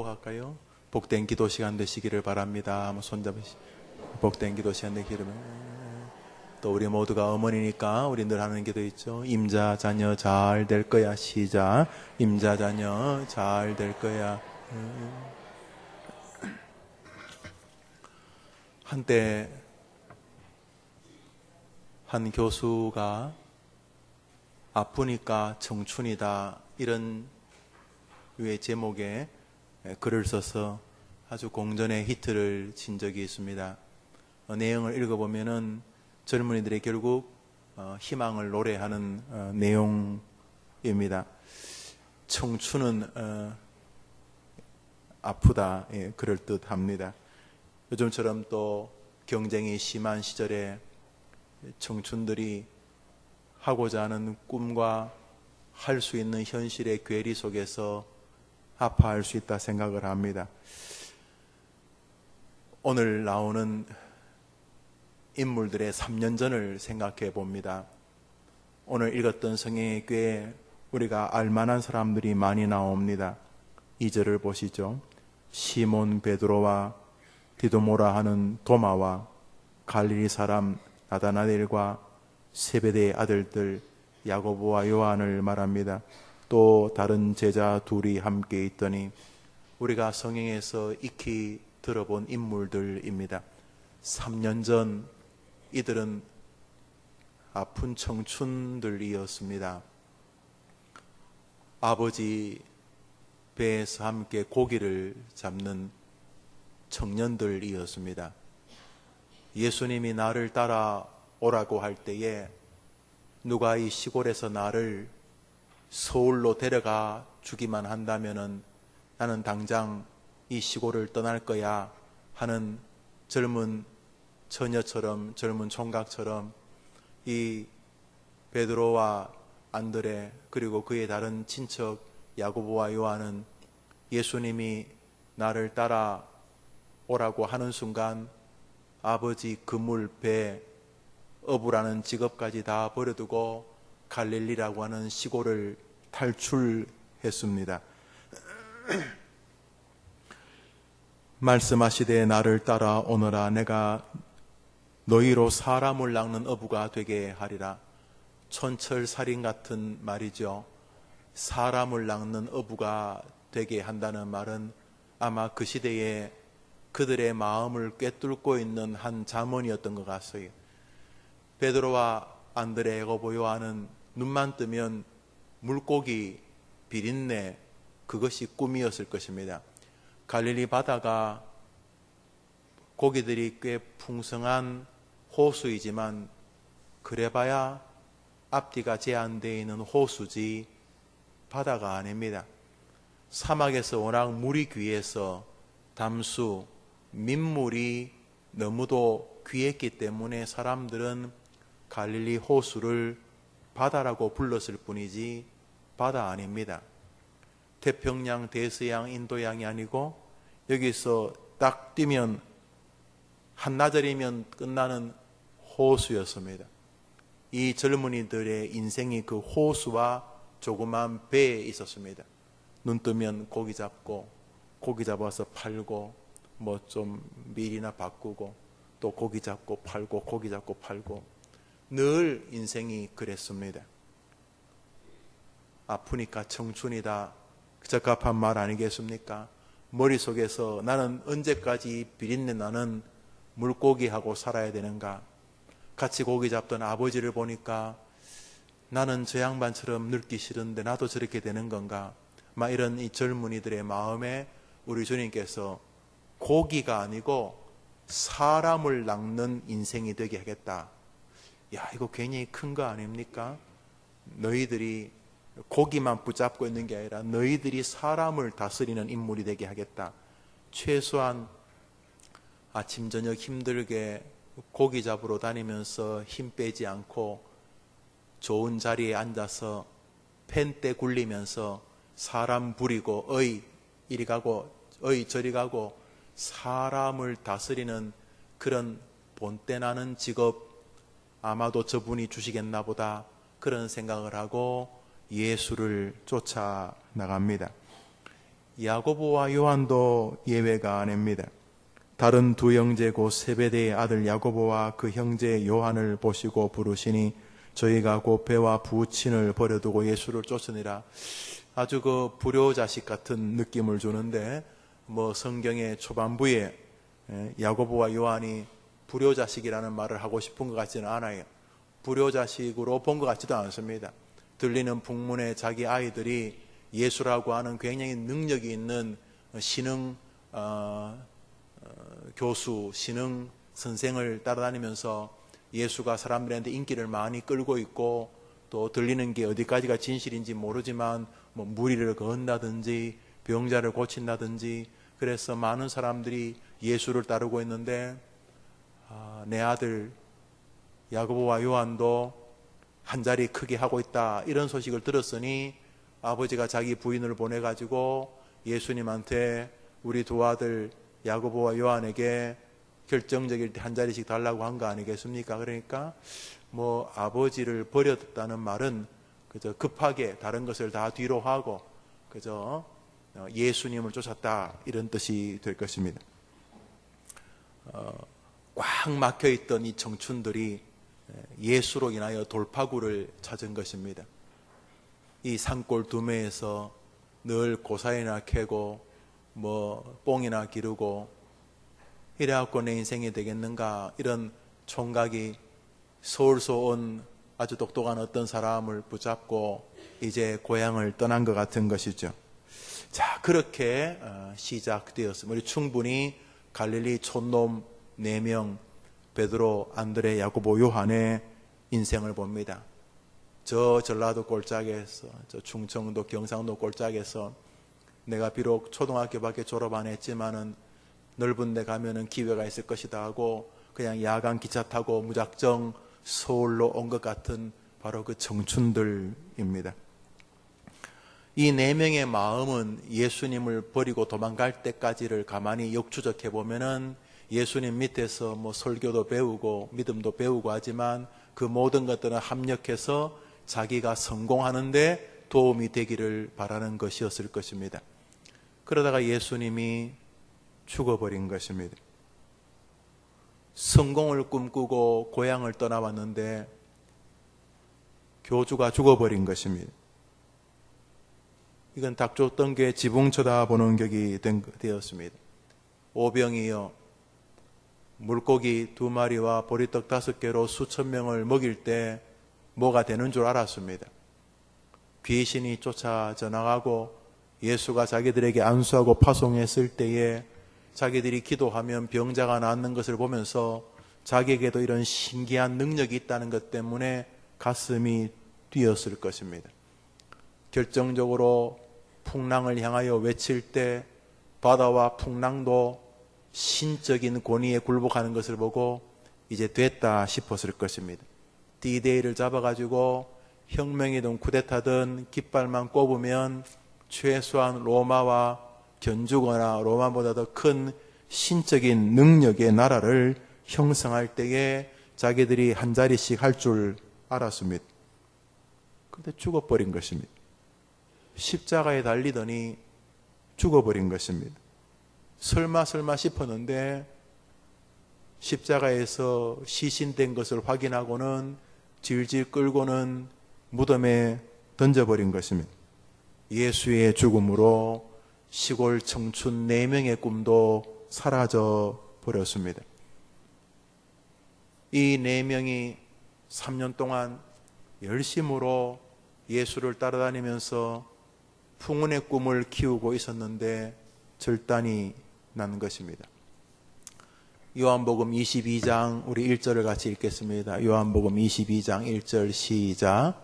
할까요? 복된 기도 시간 되시기를 바랍니다. 손잡으시. 복된 기도 시간 되기를. 또 우리 모두가 어머니니까 우리 늘 하는 기도 있죠. 임자 자녀 잘 될 거야. 시작. 임자 자녀 잘 될 거야. 한때 한 교수가 아프니까 청춘이다 이런 유의 제목의 글을 써서 아주 공전의 히트를 친 적이 있습니다. 내용을 읽어보면은 젊은이들이 결국 희망을 노래하는 내용입니다. 청춘은 아프다, 그럴듯합니다. 요즘처럼 또 경쟁이 심한 시절에 청춘들이 하고자 하는 꿈과 할 수 있는 현실의 괴리 속에서 아파할 수 있다 생각을 합니다. 오늘 나오는 인물들의 3년 전을 생각해 봅니다. 오늘 읽었던 성경의 꽤 우리가 알만한 사람들이 많이 나옵니다. 2절을 보시죠. 시몬 베드로와 디도모라 하는 도마와 갈릴리 사람 나다나엘과 세베대의 아들들 야고보와 요한을 말합니다. 또 다른 제자 둘이 함께 있더니 우리가 성경에서 익히 들어본 인물들입니다. 3년 전 이들은 아픈 청춘들이었습니다. 아버지 배에서 함께 고기를 잡는 청년들이었습니다. 예수님이 나를 따라오라고 할 때에 누가 이 시골에서 나를 서울로 데려가 주기만 한다면은 나는 당장 이 시골을 떠날 거야 하는 젊은 처녀처럼, 젊은 총각처럼 이 베드로와 안드레 그리고 그의 다른 친척 야고보와 요한은 예수님이 나를 따라오라고 하는 순간 아버지 그물, 배, 어부라는 직업까지 다 버려두고 갈릴리라고 하는 시골을 탈출했습니다. 말씀하시되 나를 따라오너라. 내가 너희로 사람을 낚는 어부가 되게 하리라. 촌철살인 같은 말이죠. 사람을 낚는 어부가 되게 한다는 말은 아마 그 시대에 그들의 마음을 꿰뚫고 있는 한 잠언이었던 것 같아요. 베드로와 안드레, 야고보, 요한은 눈만 뜨면 물고기, 비린내, 그것이 꿈이었을 것입니다. 갈릴리 바다가 고기들이 꽤 풍성한 호수이지만 그래봐야 앞뒤가 제한되어 있는 호수지 바다가 아닙니다. 사막에서 워낙 물이 귀해서 담수, 민물이 너무도 귀했기 때문에 사람들은 갈릴리 호수를 바다라고 불렀을 뿐이지 바다 아닙니다. 태평양, 대서양, 인도양이 아니고 여기서 딱 뛰면 한나절이면 끝나는 호수였습니다. 이 젊은이들의 인생이 그 호수와 조그만 배에 있었습니다. 눈 뜨면 고기 잡고 고기 잡아서 팔고 뭐 좀 밀이나 바꾸고 또 고기 잡고 팔고 고기 잡고 팔고 늘 인생이 그랬습니다. 아프니까 청춘이다. 적합한 말 아니겠습니까? 머릿속에서 나는 언제까지 비린내 나는 물고기하고 살아야 되는가? 같이 고기 잡던 아버지를 보니까 나는 저 양반처럼 늙기 싫은데 나도 저렇게 되는 건가? 막 이런 이 젊은이들의 마음에 우리 주님께서 고기가 아니고 사람을 낚는 인생이 되게 하겠다. 야, 이거 괜히 큰 거 아닙니까? 너희들이 고기만 붙잡고 있는 게 아니라 너희들이 사람을 다스리는 인물이 되게 하겠다. 최소한 아침 저녁 힘들게 고기 잡으러 다니면서 힘 빼지 않고 좋은 자리에 앉아서 펜대 굴리면서 사람 부리고 어이 이리 가고 어이 저리 가고 사람을 다스리는 그런 본때 나는 직업 아마도 저분이 주시겠나 보다 그런 생각을 하고 예수를 쫓아 나갑니다. 야고보와 요한도 예외가 아닙니다. 다른 두 형제 곧 세베대의 아들 야고보와 그 형제 요한을 보시고 부르시니 저희가 곧 배와 부친을 버려두고 예수를 쫓으니라. 아주 그 불효자식 같은 느낌을 주는데 뭐 성경의 초반부에 야고보와 요한이 불효자식이라는 말을 하고 싶은 것 같지는 않아요. 불효자식으로 본 것 같지도 않습니다. 들리는 풍문에 자기 아이들이 예수라고 하는 굉장히 능력이 있는 신흥 교수, 신흥 선생을 따라다니면서 예수가 사람들한테 인기를 많이 끌고 있고 또 들리는 게 어디까지가 진실인지 모르지만 뭐 무리를 그은다든지 병자를 고친다든지 그래서 많은 사람들이 예수를 따르고 있는데 내 아들 야고보와 요한도 한 자리 크게 하고 있다 이런 소식을 들었으니 아버지가 자기 부인을 보내가지고 예수님한테 우리 두 아들 야고보와 요한에게 결정적일 때 한 자리씩 달라고 한 거 아니겠습니까? 그러니까 뭐 아버지를 버렸다는 말은 그저 급하게 다른 것을 다 뒤로 하고 그저 예수님을 쫓았다 이런 뜻이 될 것입니다. 꽉 막혀있던 이 청춘들이 예수로 인하여 돌파구를 찾은 것입니다. 이 산골 두매에서 늘 고사리나 캐고 뭐 뽕이나 기르고 이래갖고 내 인생이 되겠는가 이런 총각이 서울서 온 아주 똑똑한 어떤 사람을 붙잡고 이제 고향을 떠난 것 같은 것이죠. 자, 그렇게 시작되었습니다. 우리 충분히 갈릴리 촌놈 4명 베드로, 안드레, 야고보, 요한의 인생을 봅니다. 저 전라도 골짜기에서 저 충청도 경상도 골짜기에서 내가 비록 초등학교밖에 졸업 안 했지만은 넓은 데 가면은 기회가 있을 것이다 하고 그냥 야간 기차 타고 무작정 서울로 온 것 같은 바로 그 청춘들입니다. 이 4명의 마음은 예수님을 버리고 도망갈 때까지를 가만히 역추적해 보면은 예수님 밑에서 뭐 설교도 배우고 믿음도 배우고 하지만 그 모든 것들은 합력해서 자기가 성공하는데 도움이 되기를 바라는 것이었을 것입니다. 그러다가 예수님이 죽어버린 것입니다. 성공을 꿈꾸고 고향을 떠나왔는데 교주가 죽어버린 것입니다. 이건 닥쳤던 게 지붕 쳐다보는 격이 되었습니다. 오병이여 물고기 2마리와 보리떡 5개로 수천 명을 먹일 때 뭐가 되는 줄 알았습니다. 귀신이 쫓아져 나가고 예수가 자기들에게 안수하고 파송했을 때에 자기들이 기도하면 병자가 낫는 것을 보면서 자기에게도 이런 신기한 능력이 있다는 것 때문에 가슴이 뛰었을 것입니다. 결정적으로 풍랑을 향하여 외칠 때 바다와 풍랑도 신적인 권위에 굴복하는 것을 보고 이제 됐다 싶었을 것입니다. D-Day를 잡아가지고 혁명이든 쿠데타든 깃발만 꼽으면 최소한 로마와 견주거나 로마보다 더 큰 신적인 능력의 나라를 형성할 때에 자기들이 한 자리씩 할 줄 알았습니다. 그런데 죽어버린 것입니다. 십자가에 달리더니 죽어버린 것입니다. 설마 싶었는데 십자가에서 시신된 것을 확인하고는 질질 끌고는 무덤에 던져버린 것입니다. 예수의 죽음으로 시골 청춘 4명의 꿈도 사라져 버렸습니다. 이 4명이 3년 동안 열심으로 예수를 따라다니면서 풍운의 꿈을 키우고 있었는데 절단이 난 것입니다. 요한복음 22장 우리 1절을 같이 읽겠습니다. 요한복음 22장 1절 시작.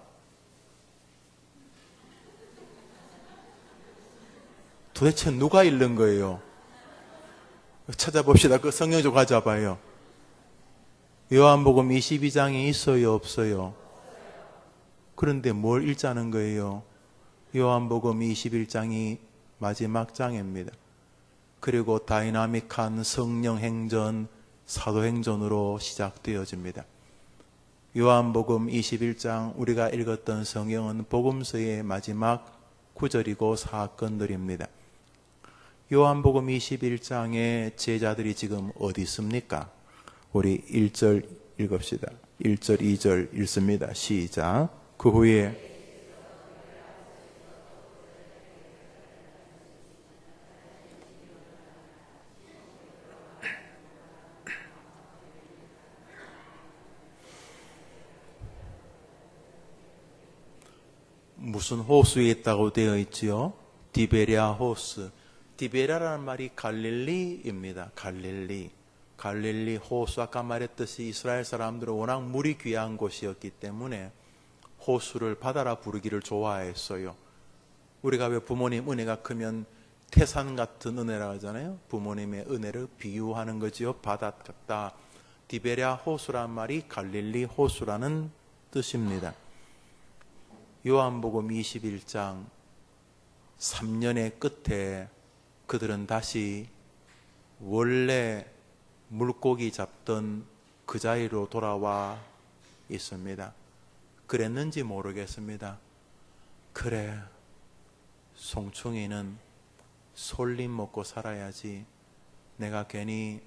도대체 누가 읽는 거예요? 찾아봅시다. 그 성경 좀 가져와봐요. 요한복음 22장이 있어요, 없어요? 그런데 뭘 읽자는 거예요? 요한복음 21장이 마지막 장입니다. 그리고 다이나믹한 성령 행전, 사도행전으로 시작되어집니다. 요한복음 21장 우리가 읽었던 성경은 복음서의 마지막 구절이고 사건들입니다. 요한복음 21장에 제자들이 지금 어디 있습니까? 우리 1절 읽읍시다. 1절, 2절 읽습니다. 시작. 그 후에 무슨 호수에 있다고 되어 있지요? 디베랴 호수. 디베랴라는 말이 갈릴리입니다. 갈릴리 호수. 아까 말했듯이 이스라엘 사람들은 워낙 물이 귀한 곳이었기 때문에 호수를 바다라 부르기를 좋아했어요. 우리가 왜 부모님 은혜가 크면 태산 같은 은혜라고 하잖아요. 부모님의 은혜를 비유하는 거지요. 바다 같다. 디베랴 호수란 말이 갈릴리 호수라는 뜻입니다. 요한복음 21장 3년의 끝에 그들은 다시 원래 물고기 잡던 그 자리로 돌아와 있습니다. 그랬는지 모르겠습니다. 그래, 송충이는 솔잎 먹고 살아야지. 내가 괜히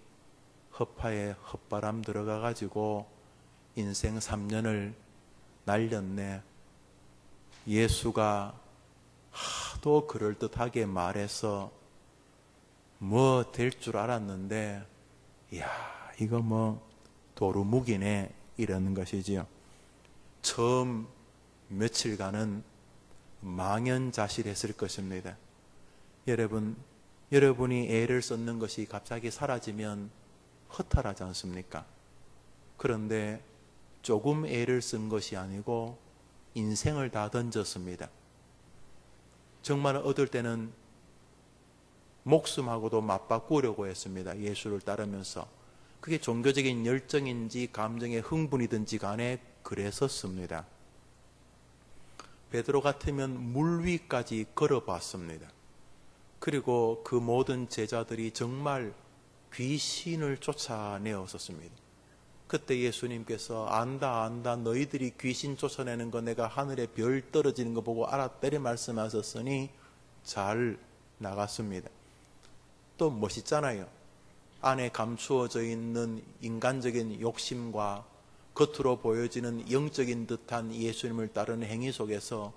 허파에 헛바람 들어가가지고 인생 3년을 날렸네. 예수가 하도 그럴듯하게 말해서 뭐 될 줄 알았는데, 이야, 이거 뭐 도루묵이네, 이러는 것이지요. 처음 며칠간은 망연자실했을 것입니다. 여러분이 애를 썼는 것이 갑자기 사라지면 허탈하지 않습니까? 그런데 조금 애를 쓴 것이 아니고 인생을 다 던졌습니다. 정말 얻을 때는 목숨하고도 맞바꾸려고 했습니다. 예수를 따르면서. 그게 종교적인 열정인지 감정의 흥분이든지 간에 그랬었습니다. 베드로 같으면 물 위까지 걸어봤습니다. 그리고 그 모든 제자들이 정말 귀신을 쫓아내었었습니다. 그때 예수님께서 안다 너희들이 귀신 쫓아내는 거 내가 하늘에 별 떨어지는 거 보고 알았다 이렇게 말씀하셨으니 잘 나갔습니다. 또 멋있잖아요. 안에 감추어져 있는 인간적인 욕심과 겉으로 보여지는 영적인 듯한 예수님을 따르는 행위 속에서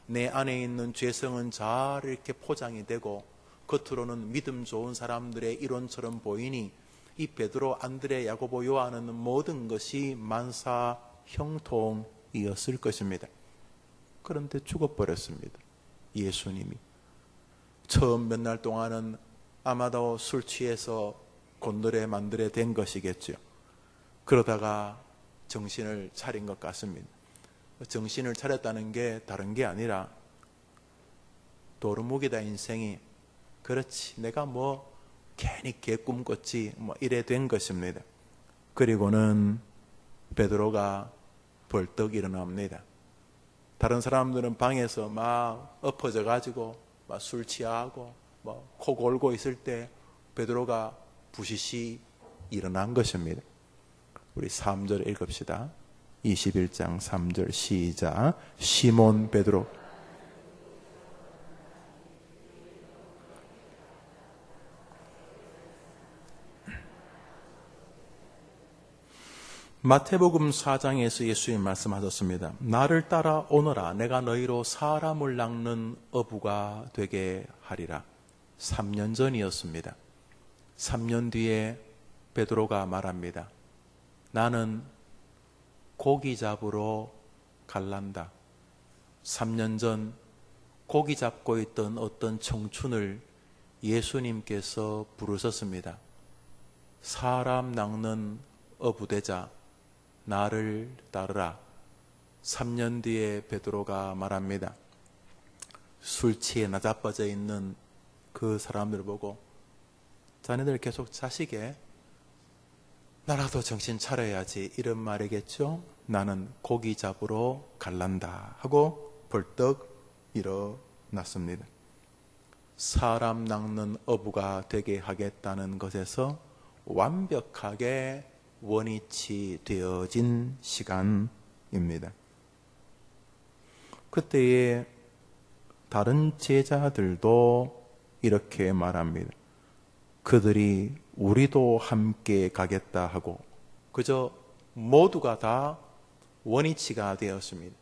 내 안에 있는 죄성은 잘 이렇게 포장이 되고 겉으로는 믿음 좋은 사람들의 이론처럼 보이니 이 베드로, 안드레, 야고보, 요한은 모든 것이 만사 형통이었을 것입니다. 그런데 죽어버렸습니다. 예수님이. 처음 몇 날 동안은 아마도 술 취해서 곤드레 만드레 된 것이겠죠. 그러다가 정신을 차린 것 같습니다. 정신을 차렸다는 게 다른 게 아니라 도루묵이다 인생이. 그렇지, 내가 뭐 괜히 개꿈 꿨지 뭐 이래 된 것입니다. 그리고는 베드로가 벌떡 일어납니다. 다른 사람들은 방에서 막 엎어져 가지고 막 술 취하고 뭐 코 골고 있을 때 베드로가 부시시 일어난 것입니다. 우리 3절 읽읍시다. 21장 3절 시작. 시몬 베드로 마태복음 4장에서 예수님 말씀하셨습니다. 나를 따라오너라. 내가 너희로 사람을 낚는 어부가 되게 하리라. 3년 전이었습니다. 3년 뒤에 베드로가 말합니다. 나는 고기 잡으러 갈란다. 3년 전 고기 잡고 있던 어떤 청춘을 예수님께서 부르셨습니다. 사람 낚는 어부되자. 나를 따르라. 3년 뒤에 베드로가 말합니다. 술 취해 나자빠져 있는 그 사람들 보고 자네들 계속 자식에 나라도 정신 차려야지 이런 말이겠죠. 나는 고기 잡으러 갈란다 하고 벌떡 일어났습니다. 사람 낚는 어부가 되게 하겠다는 것에서 완벽하게 원위치 되어진 시간입니다. 그때에 다른 제자들도 이렇게 말합니다. 그들이 우리도 함께 가겠다 하고 그저 모두가 다 원위치가 되었습니다.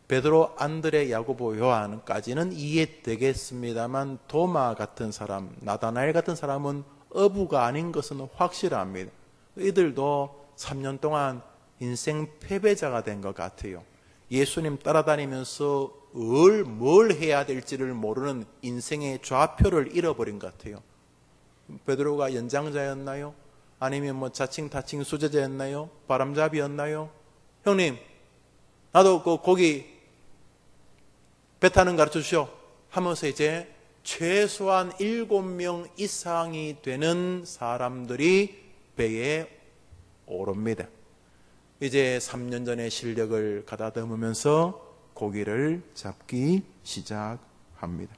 베드로, 안드레, 야고보, 요한까지는 이해되겠습니다만 도마 같은 사람, 나다나엘 같은 사람은 어부가 아닌 것은 확실합니다. 이들도 3년 동안 인생 패배자가 된 것 같아요. 예수님 따라다니면서 뭘 해야 될지를 모르는 인생의 좌표를 잃어버린 것 같아요. 베드로가 연장자였나요? 아니면 뭐 자칭 타칭 수제자였나요? 바람잡이였나요? 형님, 나도 그 고기 배 타는 가르쳐 주시오 하면서 이제 최소한 7명 이상이 되는 사람들이 배에 오릅니다. 이제 3년 전의 실력을 가다듬으면서 고기를 잡기 시작합니다.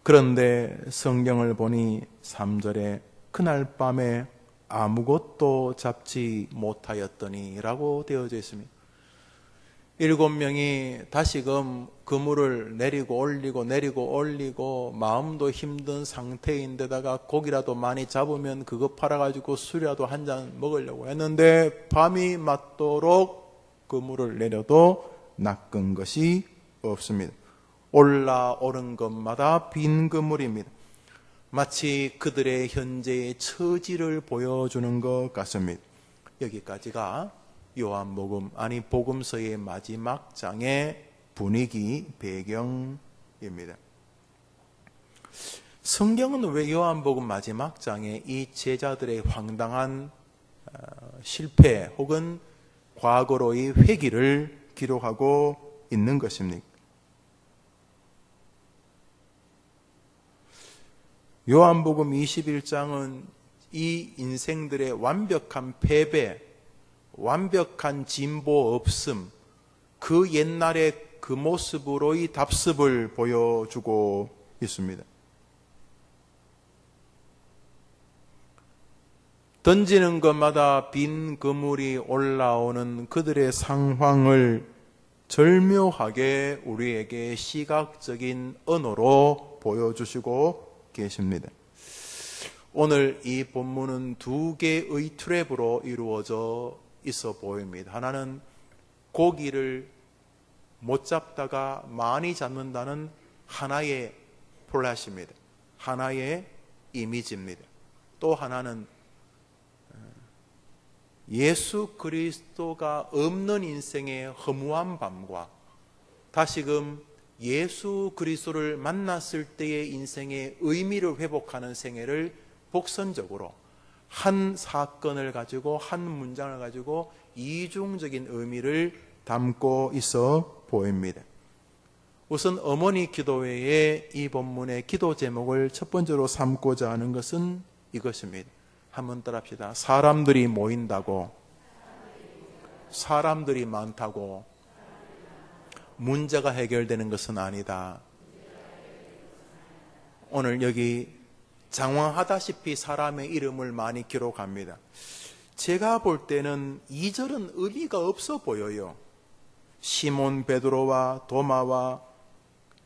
그런데 성경을 보니 3절에 그날 밤에 아무것도 잡지 못하였더니 라고 되어져 있습니다. 7명이 다시금 그물을 내리고 올리고 마음도 힘든 상태인데다가 고기라도 많이 잡으면 그거 팔아가지고 술이라도 한 잔 먹으려고 했는데 밤이 맞도록 그물을 내려도 낚은 것이 없습니다. 올라오는 것마다 빈 그물입니다. 마치 그들의 현재의 처지를 보여주는 것 같습니다. 여기까지가 요한복음, 아니 복음서의 마지막 장의 분위기, 배경입니다. 성경은 왜 요한복음 마지막 장에 이 제자들의 황당한 실패 혹은 과거로의 회기를 기록하고 있는 것입니까? 요한복음 21장은 이 인생들의 완벽한 패배, 완벽한 진보 없음, 그 옛날의 그 모습으로의 답습을 보여주고 있습니다. 던지는 것마다 빈 그물이 올라오는 그들의 상황을 절묘하게 우리에게 시각적인 언어로 보여주시고 계십니다. 오늘 이 본문은 2개의 트랩으로 이루어져 있어 보입니다. 하나는 고기를 못 잡다가 많이 잡는다는 하나의 플래시입니다. 하나의 이미지입니다. 또 하나는 예수 그리스도가 없는 인생의 허무한 밤과 다시금 예수 그리스도를 만났을 때의 인생의 의미를 회복하는 생애를 복선적으로 한 사건을 가지고 한 문장을 가지고 이중적인 의미를 담고 있어 보입니다. 우선 어머니 기도회의 이 본문의 기도 제목을 첫 번째로 삼고자 하는 것은 이것입니다. 한번 따라합시다. 사람들이 모인다고, 사람들이 많다고 문제가 해결되는 것은 아니다. 오늘 여기 장황하다시피 사람의 이름을 많이 기록합니다. 제가 볼 때는 2절은 의미가 없어 보여요. 시몬 베드로와 도마와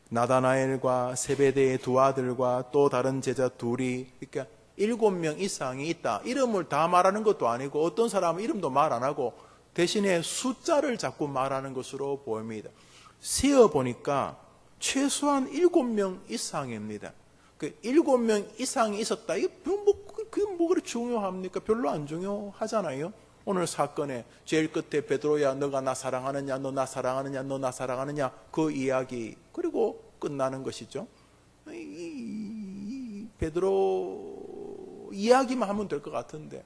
나다나엘과 세베대의 두 아들과 또 다른 제자 둘이, 그러니까 7명 이상이 있다. 이름을 다 말하는 것도 아니고 어떤 사람은 이름도 말 안 하고 대신에 숫자를 자꾸 말하는 것으로 보입니다. 세어보니까 최소한 7명 이상입니다. 그 7명 이상이 있었다. 그게 뭐 그렇게 중요합니까? 별로 안 중요하잖아요. 오늘 사건의 제일 끝에 베드로야 너가 나 사랑하느냐, 너 나 사랑하느냐, 너 나 사랑하느냐 그 이야기 그리고 끝나는 것이죠. 베드로 이야기만 하면 될 것 같은데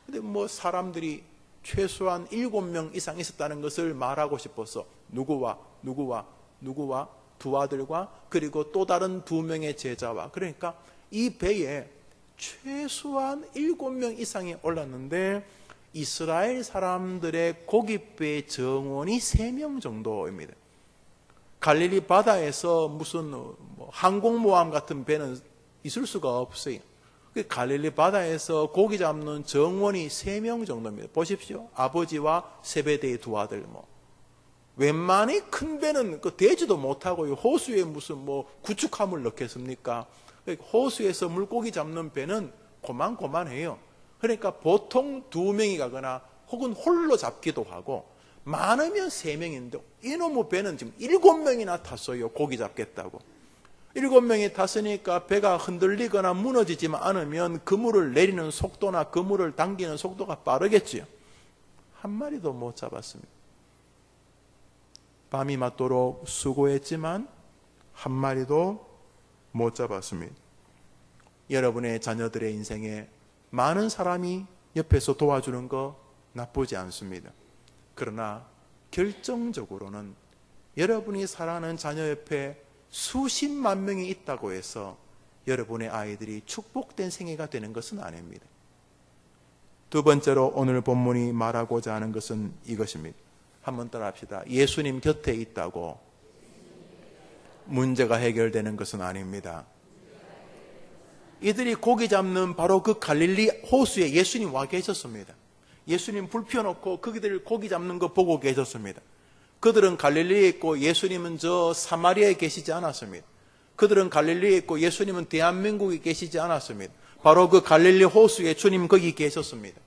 근데 뭐 사람들이 최소한 7명 이상 있었다는 것을 말하고 싶어서 누구와 두 아들과 그리고 또 다른 2명의 제자와, 그러니까 이 배에 최소한 7명 이상이 올랐는데 이스라엘 사람들의 고깃배 정원이 3명 정도입니다. 갈릴리 바다에서 무슨 항공모함 같은 배는 있을 수가 없어요. 갈릴리 바다에서 고기 잡는 정원이 3명 정도입니다. 보십시오. 아버지와 세베대의 2 아들 웬만히 큰 배는 대지도 못하고요. 호수에 무슨 구축함을 넣겠습니까? 호수에서 물고기 잡는 배는 고만고만해요. 그러니까 보통 2명이 가거나 혹은 홀로 잡기도 하고, 많으면 3명인데 이놈의 배는 지금 7명이나 탔어요. 고기 잡겠다고. 7명이 탔으니까 배가 흔들리거나 무너지지만 않으면 그물을 내리는 속도나 그물을 당기는 속도가 빠르겠지요. 한 마리도 못 잡았습니다. 밤이 맞도록 수고했지만 한 마리도 못 잡았습니다. 여러분의 자녀들의 인생에 많은 사람이 옆에서 도와주는 거 나쁘지 않습니다. 그러나 결정적으로는 여러분이 사랑하는 자녀 옆에 수십만 명이 있다고 해서 여러분의 아이들이 축복된 생애가 되는 것은 아닙니다. 두 번째로 오늘 본문이 말하고자 하는 것은 이것입니다. 한번 따라합시다. 예수님 곁에 있다고 문제가 해결되는 것은 아닙니다. 이들이 고기 잡는 바로 그 갈릴리 호수에 예수님 와 계셨습니다. 예수님 불 피워놓고 그들이 고기 잡는 거 보고 계셨습니다. 그들은 갈릴리에 있고 예수님은 저 사마리아에 계시지 않았습니다. 그들은 갈릴리에 있고 예수님은 대한민국에 계시지 않았습니다. 바로 그 갈릴리 호수에 주님 거기 계셨습니다.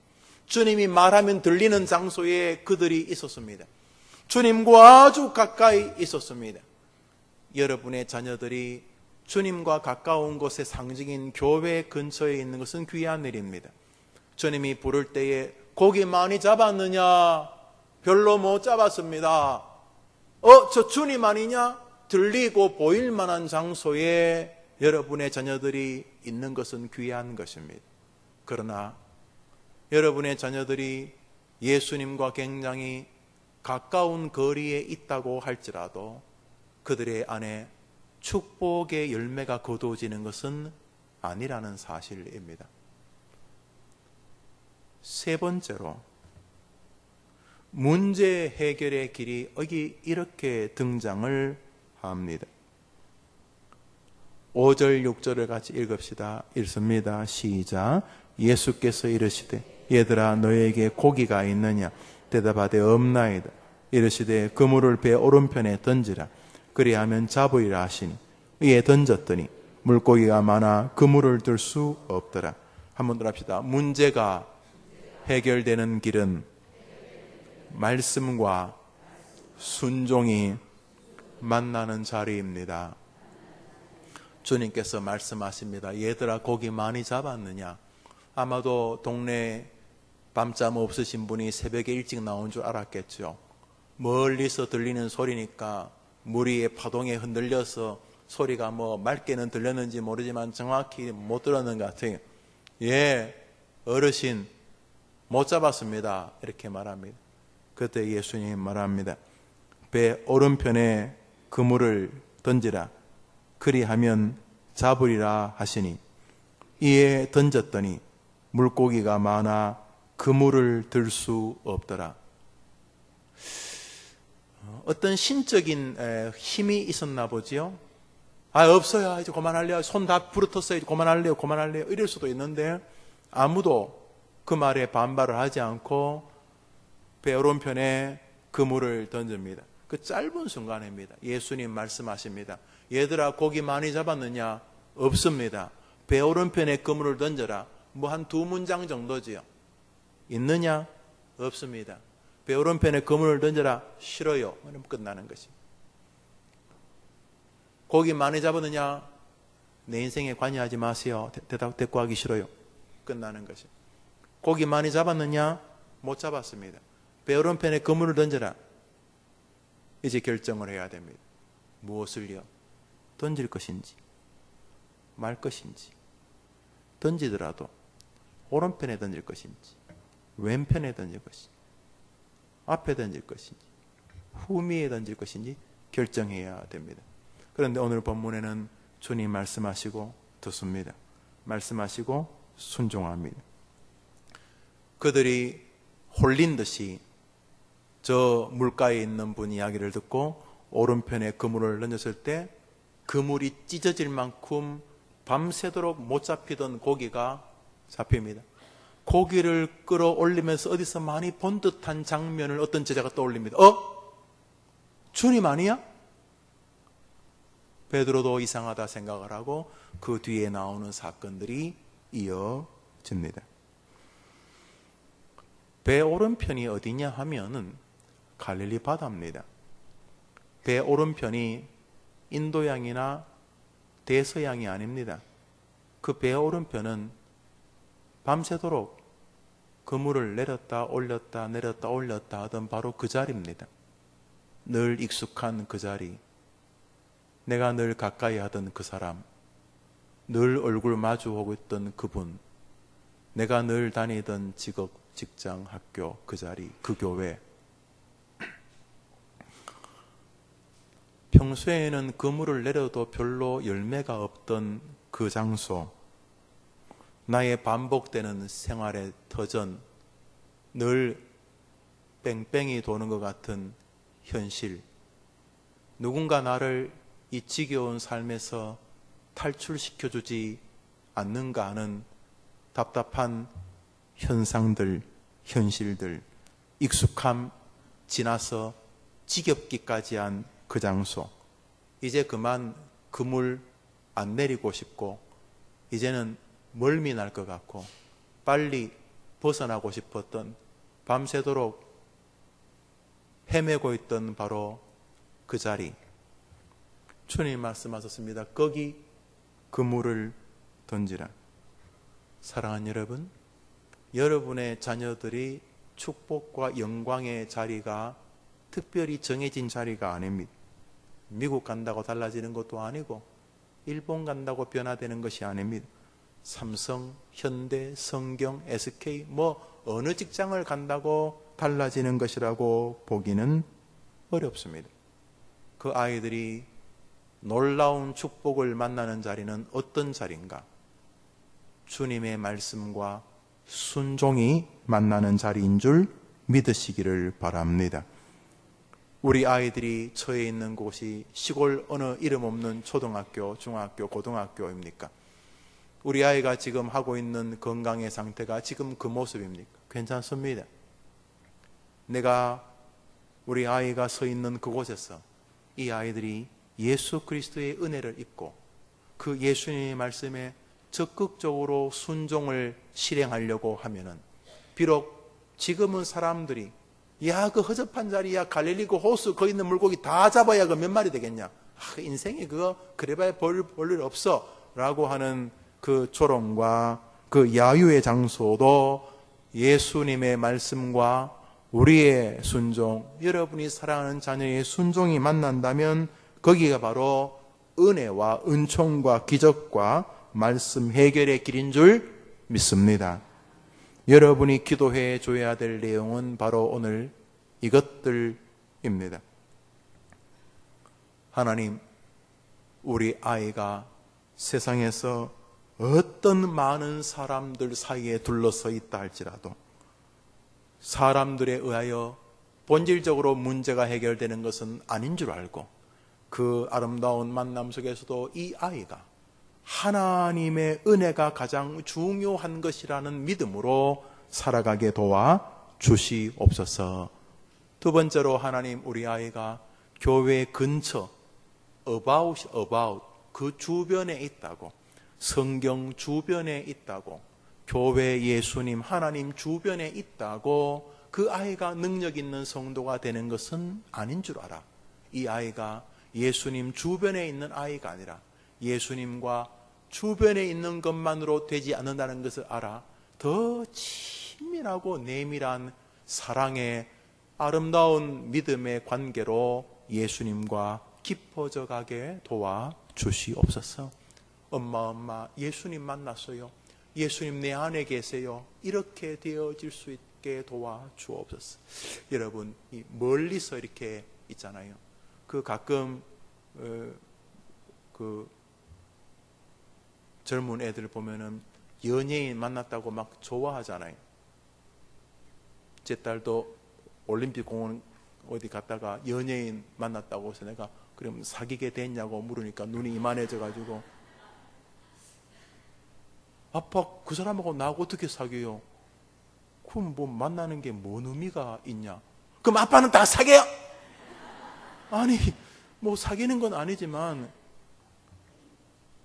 주님이 말하면 들리는 장소에 그들이 있었습니다. 주님과 아주 가까이 있었습니다. 여러분의 자녀들이 주님과 가까운 곳의 상징인 교회 근처에 있는 것은 귀한 일입니다. 주님이 부를 때에 고기 많이 잡았느냐? 별로 못 잡았습니다. 저 주님 아니냐? 들리고 보일 만한 장소에 여러분의 자녀들이 있는 것은 귀한 것입니다. 그러나 여러분의 자녀들이 예수님과 굉장히 가까운 거리에 있다고 할지라도 그들의 안에 축복의 열매가 거두어지는 것은 아니라는 사실입니다. 세 번째로 문제 해결의 길이 여기 이렇게 등장을 합니다. 5절 6절을 같이 읽읍시다. 읽습니다. 시작. 예수께서 이르시되 얘들아 너희에게 고기가 있느냐? 대답하되 없나이다. 이르시되 그물을 배 오른편에 던지라. 그리하면 잡으리라 하시니 이에 던졌더니 물고기가 많아 그물을 들 수 없더라. 한번 더 합시다. 문제가 해결되는 길은 말씀과 순종이 만나는 자리입니다. 주님께서 말씀하십니다. 얘들아 고기 많이 잡았느냐? 아마도 동네 밤잠 없으신 분이 새벽에 일찍 나온 줄 알았겠죠. 멀리서 들리는 소리니까 무리의 파동에 흔들려서 소리가 맑게는 들렸는지 모르지만 정확히 못 들었는 것 같아요. 예, 어르신 못 잡았습니다. 이렇게 말합니다. 그때 예수님이 말합니다. 배 오른편에 그물을 던지라. 그리하면 잡으리라 하시니 이에 던졌더니 물고기가 많아 그물을 들 수 없더라. 어떤 신적인 힘이 있었나 보지요. 없어요. 이제 그만할래요. 손 다 부르텄어요. 이제 그만할래요. 이럴 수도 있는데 아무도 그 말에 반발을 하지 않고 배 오른편에 그물을 던집니다. 그 짧은 순간입니다. 예수님 말씀하십니다. 얘들아 고기 많이 잡았느냐? 없습니다. 배 오른편에 그물을 던져라. 한 2문장 정도지요. 있느냐? 없습니다. 배 오른편에 그물을 던져라. 싫어요. 그럼 끝나는 것이. 고기 많이 잡았느냐? 내 인생에 관여하지 마세요. 대답 대꾸하기 싫어요. 끝나는 것이. 고기 많이 잡았느냐? 못 잡았습니다. 배 오른편에 그물을 던져라. 이제 결정을 해야 됩니다. 무엇을요? 던질 것인지 말 것인지, 던지더라도 오른편에 던질 것인지 왼편에 던질 것인지 앞에 던질 것인지 후미에 던질 것인지 결정해야 됩니다. 그런데 오늘 본문에는 주님 말씀하시고 듣습니다. 말씀하시고 순종합니다. 그들이 홀린 듯이 저 물가에 있는 분 이야기를 듣고 오른편에 그물을 던졌을 때 그물이 찢어질 만큼 밤새도록 못 잡히던 고기가 잡힙니다. 고기를 끌어올리면서 어디서 많이 본 듯한 장면을 어떤 제자가 떠올립니다. 주님 아니야? 베드로도 이상하다 생각을 하고 그 뒤에 나오는 사건들이 이어집니다. 배 오른편이 어디냐 하면은 갈릴리 바다입니다. 배 오른편이 인도양이나 대서양이 아닙니다. 그 배 오른편은 밤새도록 그물을 내렸다 올렸다 내렸다 올렸다 하던 바로 그 자리입니다. 늘 익숙한 그 자리, 내가 늘 가까이 하던 그 사람, 늘 얼굴 마주하고 있던 그분, 내가 늘 다니던 직업, 직장, 학교, 그 자리, 그 교회. 평소에는 그물을 내려도 별로 열매가 없던 그 장소, 나의 반복되는 생활의 터전, 늘 뺑뺑이 도는 것 같은 현실, 누군가 나를 이 지겨운 삶에서 탈출시켜주지 않는가 하는 답답한 현상들, 현실들, 익숙함 지나서 지겹기까지 한 그 장소, 이제 그만 그물 안 내리고 싶고 이제는 멀미 날 것 같고 빨리 벗어나고 싶었던, 밤새도록 헤매고 있던 바로 그 자리, 주님 말씀하셨습니다. 거기 그물을 던지라. 사랑하는 여러분, 여러분의 자녀들이 축복과 영광의 자리가 특별히 정해진 자리가 아닙니다. 미국 간다고 달라지는 것도 아니고 일본 간다고 변화되는 것이 아닙니다. 삼성, 현대, 성경, SK 뭐 어느 직장을 간다고 달라지는 것이라고 보기는 어렵습니다. 그 아이들이 놀라운 축복을 만나는 자리는 어떤 자리인가? 주님의 말씀과 순종이 만나는 자리인 줄 믿으시기를 바랍니다. 우리 아이들이 처해 있는 곳이 시골 어느 이름 없는 초등학교, 중학교, 고등학교입니까? 우리 아이가 지금 하고 있는 건강의 상태가 지금 그 모습입니까? 괜찮습니다. 내가 우리 아이가 서 있는 그곳에서 이 아이들이 예수 그리스도의 은혜를 입고 그 예수님의 말씀에 적극적으로 순종을 실행하려고 하면은, 비록 지금은 사람들이 야, 그 허접한 자리야, 갈릴리 그 호수 거기 있는 물고기 다 잡아야 그 몇 마리 되겠냐, 인생에 그거 그래봐야 볼 일 없어 라고 하는 그 조롱과 그 야유의 장소도 예수님의 말씀과 우리의 순종, 여러분이 사랑하는 자녀의 순종이 만난다면 거기가 바로 은혜와 은총과 기적과 말씀 해결의 길인 줄 믿습니다. 여러분이 기도해 줘야 될 내용은 바로 오늘 이것들입니다. 하나님, 우리 아이가 세상에서 어떤 많은 사람들 사이에 둘러서 있다 할지라도 사람들에 의하여 본질적으로 문제가 해결되는 것은 아닌 줄 알고 그 아름다운 만남 속에서도 이 아이가 하나님의 은혜가 가장 중요한 것이라는 믿음으로 살아가게 도와 주시옵소서. 두 번째로, 하나님, 우리 아이가 교회 근처 about 그 주변에 있다고, 성경 주변에 있다고, 교회 예수님 하나님 주변에 있다고 그 아이가 능력 있는 성도가 되는 것은 아닌 줄 알아. 이 아이가 예수님 주변에 있는 아이가 아니라 예수님과 주변에 있는 것만으로 되지 않는다는 것을 알아 더 친밀하고 내밀한 사랑의 아름다운 믿음의 관계로 예수님과 깊어져 가게 도와 주시옵소서. 엄마 예수님 만났어요, 예수님 내 안에 계세요, 이렇게 되어질 수 있게 도와 주옵소서. 여러분, 멀리서 이렇게 있잖아요. 그 가끔 그 젊은 애들 보면은 연예인 만났다고 막 좋아하잖아요. 제 딸도 올림픽 공원 어디 갔다가 연예인 만났다고 해서 내가 그럼 사귀게 됐냐고 물으니까 눈이 이만해져 가지고, 아빠 그 사람하고 나하고 어떻게 사귀어요? 그럼 뭐 만나는 게 뭔 의미가 있냐? 그럼 아빠는 다 사귀어요? 아니, 뭐 사귀는 건 아니지만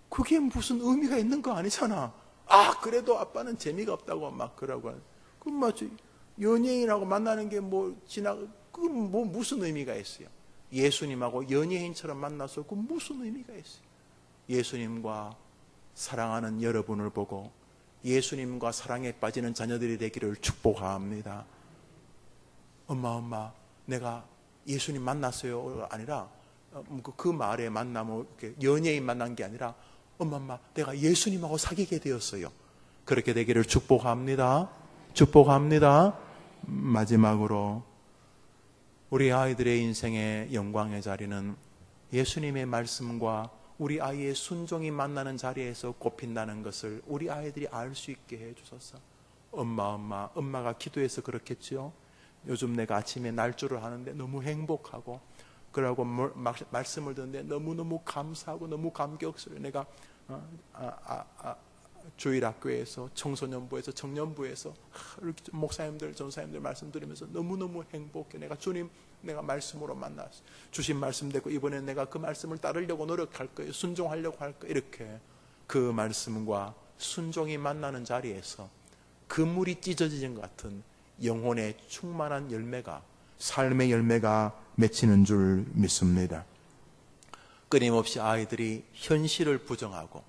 그게 무슨 의미가 있는 거 아니잖아. 아, 그래도 아빠는 재미가 없다고 막 그러고. 그럼 뭐 연예인하고 만나는 게 뭐 그 뭐 무슨 의미가 있어요? 예수님하고 연예인처럼 만나서 그 무슨 의미가 있어요? 예수님과 사랑하는 여러분을 보고 예수님과 사랑에 빠지는 자녀들이 되기를 축복합니다. 엄마, 내가 예수님 만났어요. 아니라 그 말에 만나면 연예인 만난 게 아니라 엄마, 내가 예수님하고 사귀게 되었어요. 그렇게 되기를 축복합니다. 축복합니다. 마지막으로 우리 아이들의 인생의 영광의 자리는 예수님의 말씀과 우리 아이의 순종이 만나는 자리에서 꼽힌다는 것을 우리 아이들이 알 수 있게 해주소서. 엄마가 기도해서 그렇겠지요. 요즘 내가 아침에 날조를 하는데 너무 행복하고 그러고 말씀을 듣는데 너무너무 감사하고 너무 감격스러워. 내가 주일학교에서 청소년부에서 청년부에서 이렇게 목사님들 전사님들 말씀 들으면서 너무너무 행복해. 내가 말씀으로 만났어. 주신 말씀 되고 이번엔 내가 그 말씀을 따르려고 노력할 거예요. 순종하려고 할 거예요. 이렇게 그 말씀과 순종이 만나는 자리에서 그물이 찢어지는 것 같은 영혼의 충만한 열매가, 삶의 열매가 맺히는 줄 믿습니다. 끊임없이 아이들이 현실을 부정하고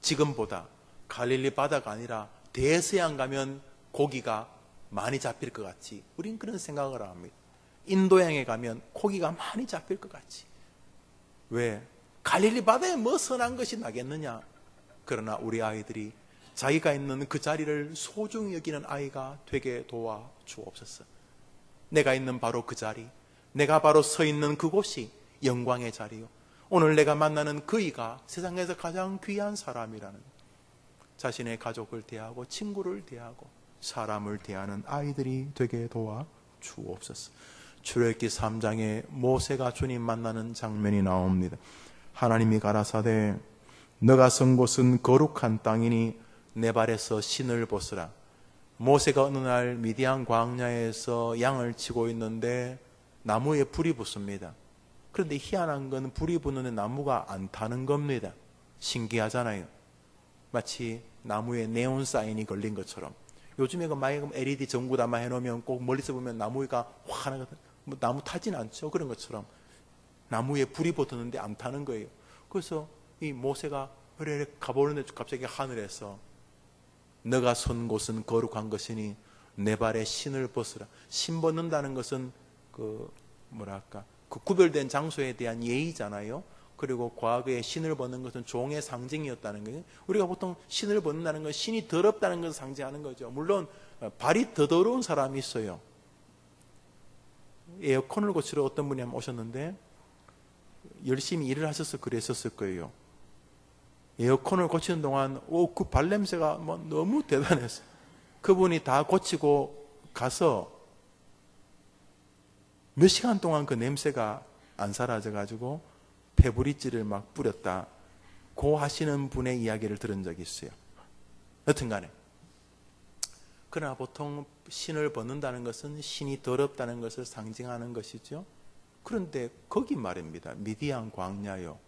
지금보다 갈릴리 바다가 아니라 대서양 가면 고기가 많이 잡힐 것 같이 우린 그런 생각을 합니다. 인도양에 가면 고기가 많이 잡힐 것 같이. 왜? 갈릴리 바다에 뭐 선한 것이 나겠느냐? 그러나 우리 아이들이 자기가 있는 그 자리를 소중히 여기는 아이가 되게 도와주옵소서. 내가 있는 바로 그 자리, 내가 바로 서 있는 그곳이 영광의 자리요. 오늘 내가 만나는 그이가 세상에서 가장 귀한 사람이라는, 자신의 가족을 대하고 친구를 대하고 사람을 대하는 아이들이 되게 도와주옵소서. 출애굽기 3장에 모세가 주님 만나는 장면이 나옵니다. 하나님이 가라사대 너가 선 곳은 거룩한 땅이니 내 발에서 신을 벗으라. 모세가 어느 날 미디안 광야에서 양을 치고 있는데 나무에 불이 붙습니다. 그런데 희한한 건 불이 붙는데 나무가 안 타는 겁니다. 신기하잖아요. 마치 나무에 네온 사인이 걸린 것처럼. 요즘에 그 LED 전구 다 해놓으면 꼭 멀리서 보면 나무가 환하거든. 뭐 나무 타진 않죠. 그런 것처럼 나무에 불이 붙었는데 안 타는 거예요. 그래서 이 모세가 그래 가보는데 갑자기 하늘에서 너가 선 곳은 거룩한 것이니 내 발에 신을 벗으라. 신 벗는다는 것은 그 구별된 장소에 대한 예의잖아요. 그리고 과거에 신을 벗는 것은 종의 상징이었다는 거예요. 우리가 보통 신을 벗는다는 건 신이 더럽다는 것을 상징하는 거죠. 물론 발이 더 더러운 사람이 있어요. 에어컨을 고치러 어떤 분이 한번 오셨는데 열심히 일을 하셔서 그랬었을 거예요. 에어컨을 고치는 동안 그 발냄새가 너무 대단했어요. 그분이 다 고치고 가서 몇 시간 동안 그 냄새가 안 사라져가지고 페브리즈를 막 뿌렸다. 고 하시는 분의 이야기를 들은 적이 있어요. 여튼간에 그러나 보통 신을 벗는다는 것은 신이 더럽다는 것을 상징하는 것이죠. 그런데 거기 말입니다. 미디안 광야요.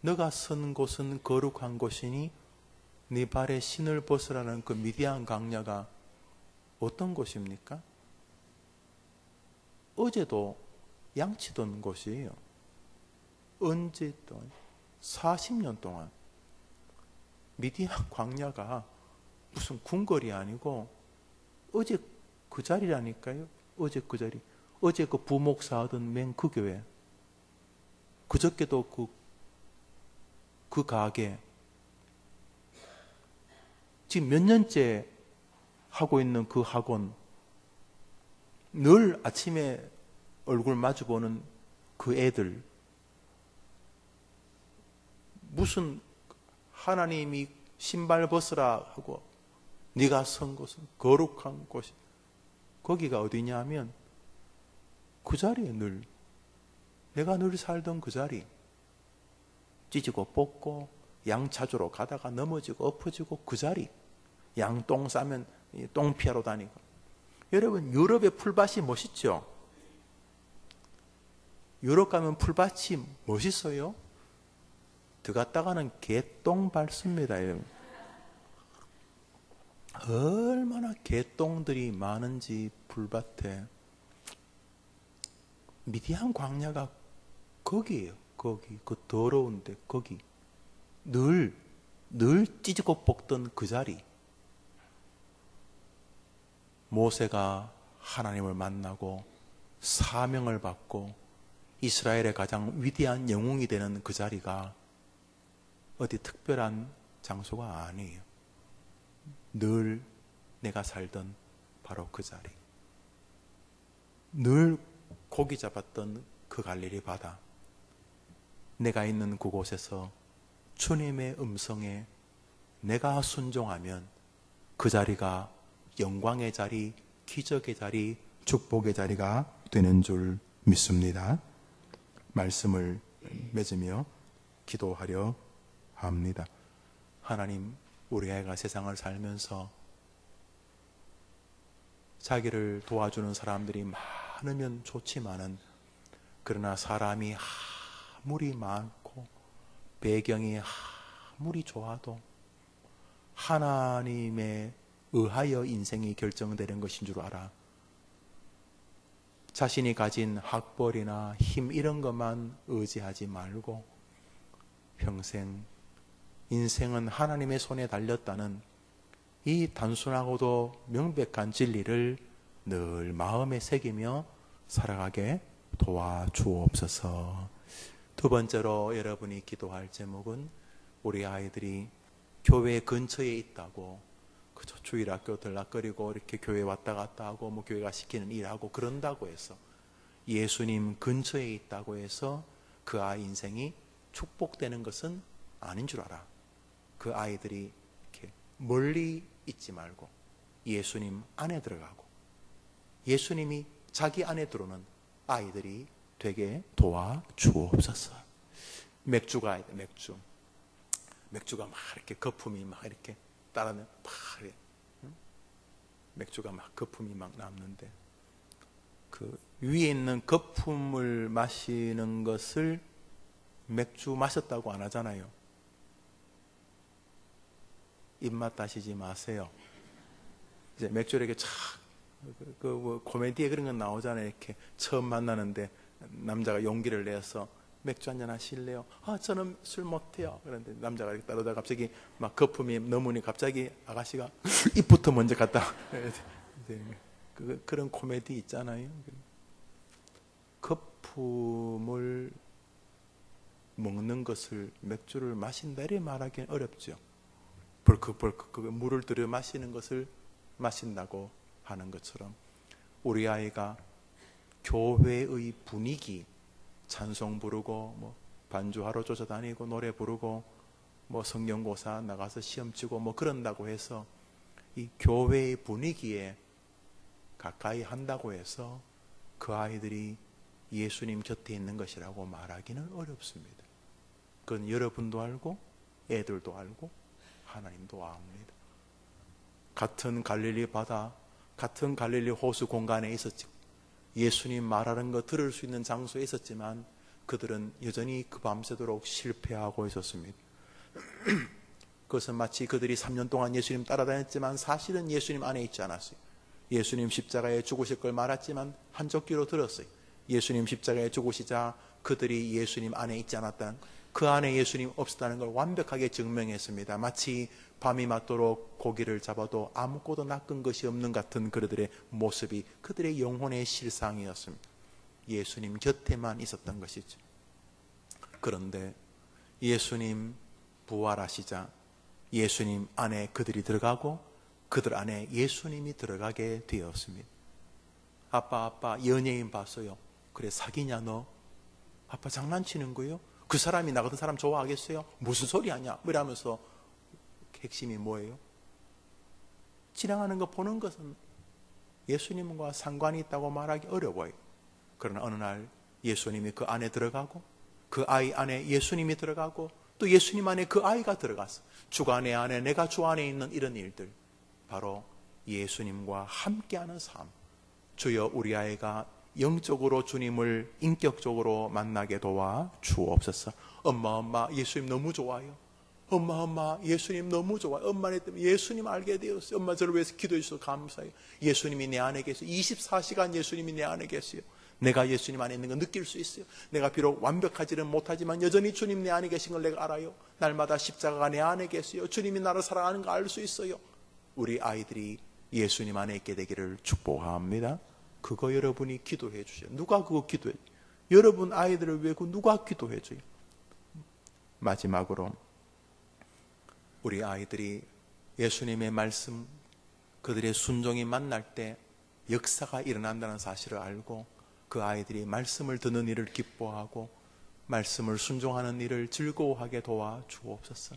너가 선 곳은 거룩한 곳이니 네 발에 신을 벗으라는 그 미디안 광야가 어떤 곳입니까? 어제도 양치던 곳이에요. 언제 동안? 40년 동안. 미디안 광야가 무슨 궁궐이 아니고 어제 그 자리라니까요. 어제 그 자리. 어제 그 부목사 하던 맨 그 교회. 그저께도 그 가게. 지금 몇 년째 하고 있는 그 학원. 늘 아침에 얼굴 마주보는 그 애들. 무슨 하나님이 신발 벗으라 하고 네가 선 곳은 거룩한 곳이, 거기가 어디냐 하면 그 자리에 늘 내가 늘 살던 그 자리. 찢고 뽑고 양 찾으러 가다가 넘어지고 엎어지고 그 자리. 양 똥 싸면 똥 피하러 다니고. 여러분 유럽의 풀밭이 멋있죠? 유럽 가면 풀밭이 멋있어요. 들어갔다가는 개똥 밟습니다. 얼마나 개똥들이 많은지 풀밭에. 미디안 광야가 거기예요. 거기 그 더러운데 거기 늘 찢고 뽑던 그 자리. 모세가 하나님을 만나고 사명을 받고 이스라엘의 가장 위대한 영웅이 되는 그 자리가 어디 특별한 장소가 아니에요. 늘 내가 살던 바로 그 자리. 늘 고기 잡았던 그 갈릴리 바다. 내가 있는 그곳에서 주님의 음성에 내가 순종하면 그 자리가 영광의 자리, 기적의 자리, 축복의 자리가 되는 줄 믿습니다. 말씀을 맺으며 기도하려 합니다. 하나님, 우리 아이가 세상을 살면서 자기를 도와주는 사람들이 많으면 좋지만은, 그러나 사람이 아무리 많고 배경이 아무리 좋아도 하나님에 의하여 인생이 결정되는 것인 줄 알아. 자신이 가진 학벌이나 힘 이런 것만 의지하지 말고 평생 인생은 하나님의 손에 달렸다는 이 단순하고도 명백한 진리를 늘 마음에 새기며 살아가게 도와주옵소서. 두 번째로 여러분이 기도할 제목은 우리 아이들이 교회 근처에 있다고 그저 주일학교 들락거리고 이렇게 교회 왔다 갔다 하고 뭐 교회가 시키는 일하고 그런다고 해서, 예수님 근처에 있다고 해서 그 아이 인생이 축복되는 것은 아닌 줄 알아. 그 아이들이 이렇게 멀리 있지 말고 예수님 안에 들어가고 예수님이 자기 안에 들어오는 아이들이 되게 도와주옵소서. 맥주가 맥주가 막 이렇게 거품이 막 이렇게 따라내 파래. 맥주가 막 거품이 막 남는데 그 위에 있는 거품을 마시는 것을 맥주 마셨다고 안 하잖아요. 입맛 다시지 마세요. 이제 맥주를 이렇게 뭐 코미디에 그런 건 나오잖아요. 이렇게 처음 만나는데 남자가 용기를 내서 맥주 한잔 하실래요? 저는 술 못해요. 그런데 남자가 이렇게 따르다가 갑자기 막 거품이 넘으니 갑자기 아가씨가 입부터 먼저 갔다. 그런 코미디 있잖아요. 거품을 먹는 것을 맥주를 마신다 이렇게 말하기는 어렵죠. 벌컥 물을 들여 마시는 것을 마신다고 하는 것처럼 우리 아이가 교회의 분위기, 찬송 부르고 뭐 반주하러 쫓아다니고 노래 부르고 뭐 성경고사 나가서 시험 치고 뭐 그런다고 해서 이 교회의 분위기에 가까이 한다고 해서 그 아이들이 예수님 곁에 있는 것이라고 말하기는 어렵습니다. 그건 여러분도 알고 애들도 알고 하나님도 압니다. 같은 갈릴리 바다, 같은 갈릴리 호수 공간에 있었지. 예수님 말하는 거 들을 수 있는 장소에 있었지만 그들은 여전히 그 밤새도록 실패하고 있었습니다. 그것은 마치 그들이 3년 동안 예수님 따라다녔지만 사실은 예수님 안에 있지 않았어요. 예수님 십자가에 죽으실 걸 말했지만 한쪽 귀로 들었어요. 예수님 십자가에 죽으시자 그들이 예수님 안에 있지 않았다는, 그 안에 예수님 없었다는 걸 완벽하게 증명했습니다. 마치 밤이 맞도록 고기를 잡아도 아무것도 낚은 것이 없는 같은 그들의 모습이 그들의 영혼의 실상이었습니다. 예수님 곁에만 있었던 것이죠. 그런데 예수님 부활하시자 예수님 안에 그들이 들어가고 그들 안에 예수님이 들어가게 되었습니다. 아빠 연예인 봤어요. 그래 사귀냐 너? 아빠 장난치는 거예요? 그 사람이 나 같은 사람 좋아하겠어요? 무슨 소리 하냐? 이러면서 핵심이 뭐예요? 지나가는 거 보는 것은 예수님과 상관이 있다고 말하기 어려워요. 그러나 어느 날 예수님이 그 안에 들어가고 그 아이 안에 예수님이 들어가고 또 예수님 안에 그 아이가 들어갔어. 주가 내 안에 내가 주 안에 있는 이런 일들, 바로 예수님과 함께하는 삶. 주여 우리 아이가 영적으로 주님을 인격적으로 만나게 도와 주옵소서. 엄마 예수님 너무 좋아요. 엄마 예수님 너무 좋아요. 엄마네 때문에 예수님 알게 되었어요. 엄마 저를 위해서 기도해 주셔서 감사해요. 예수님이 내 안에 계세요. 24시간 예수님이 내 안에 계세요. 내가 예수님 안에 있는 걸 느낄 수 있어요. 내가 비록 완벽하지는 못하지만 여전히 주님 내 안에 계신 걸 내가 알아요. 날마다 십자가가 내 안에 계세요. 주님이 나를 사랑하는 거 알 수 있어요. 우리 아이들이 예수님 안에 있게 되기를 축복합니다. 그거 여러분이 기도해 주세요. 누가 그거 기도해? 여러분 아이들을 위해 누가 기도해 줘요? 마지막으로 우리 아이들이 예수님의 말씀, 그들의 순종이 만날 때 역사가 일어난다는 사실을 알고 그 아이들이 말씀을 듣는 일을 기뻐하고 말씀을 순종하는 일을 즐거워하게 도와 주옵소서.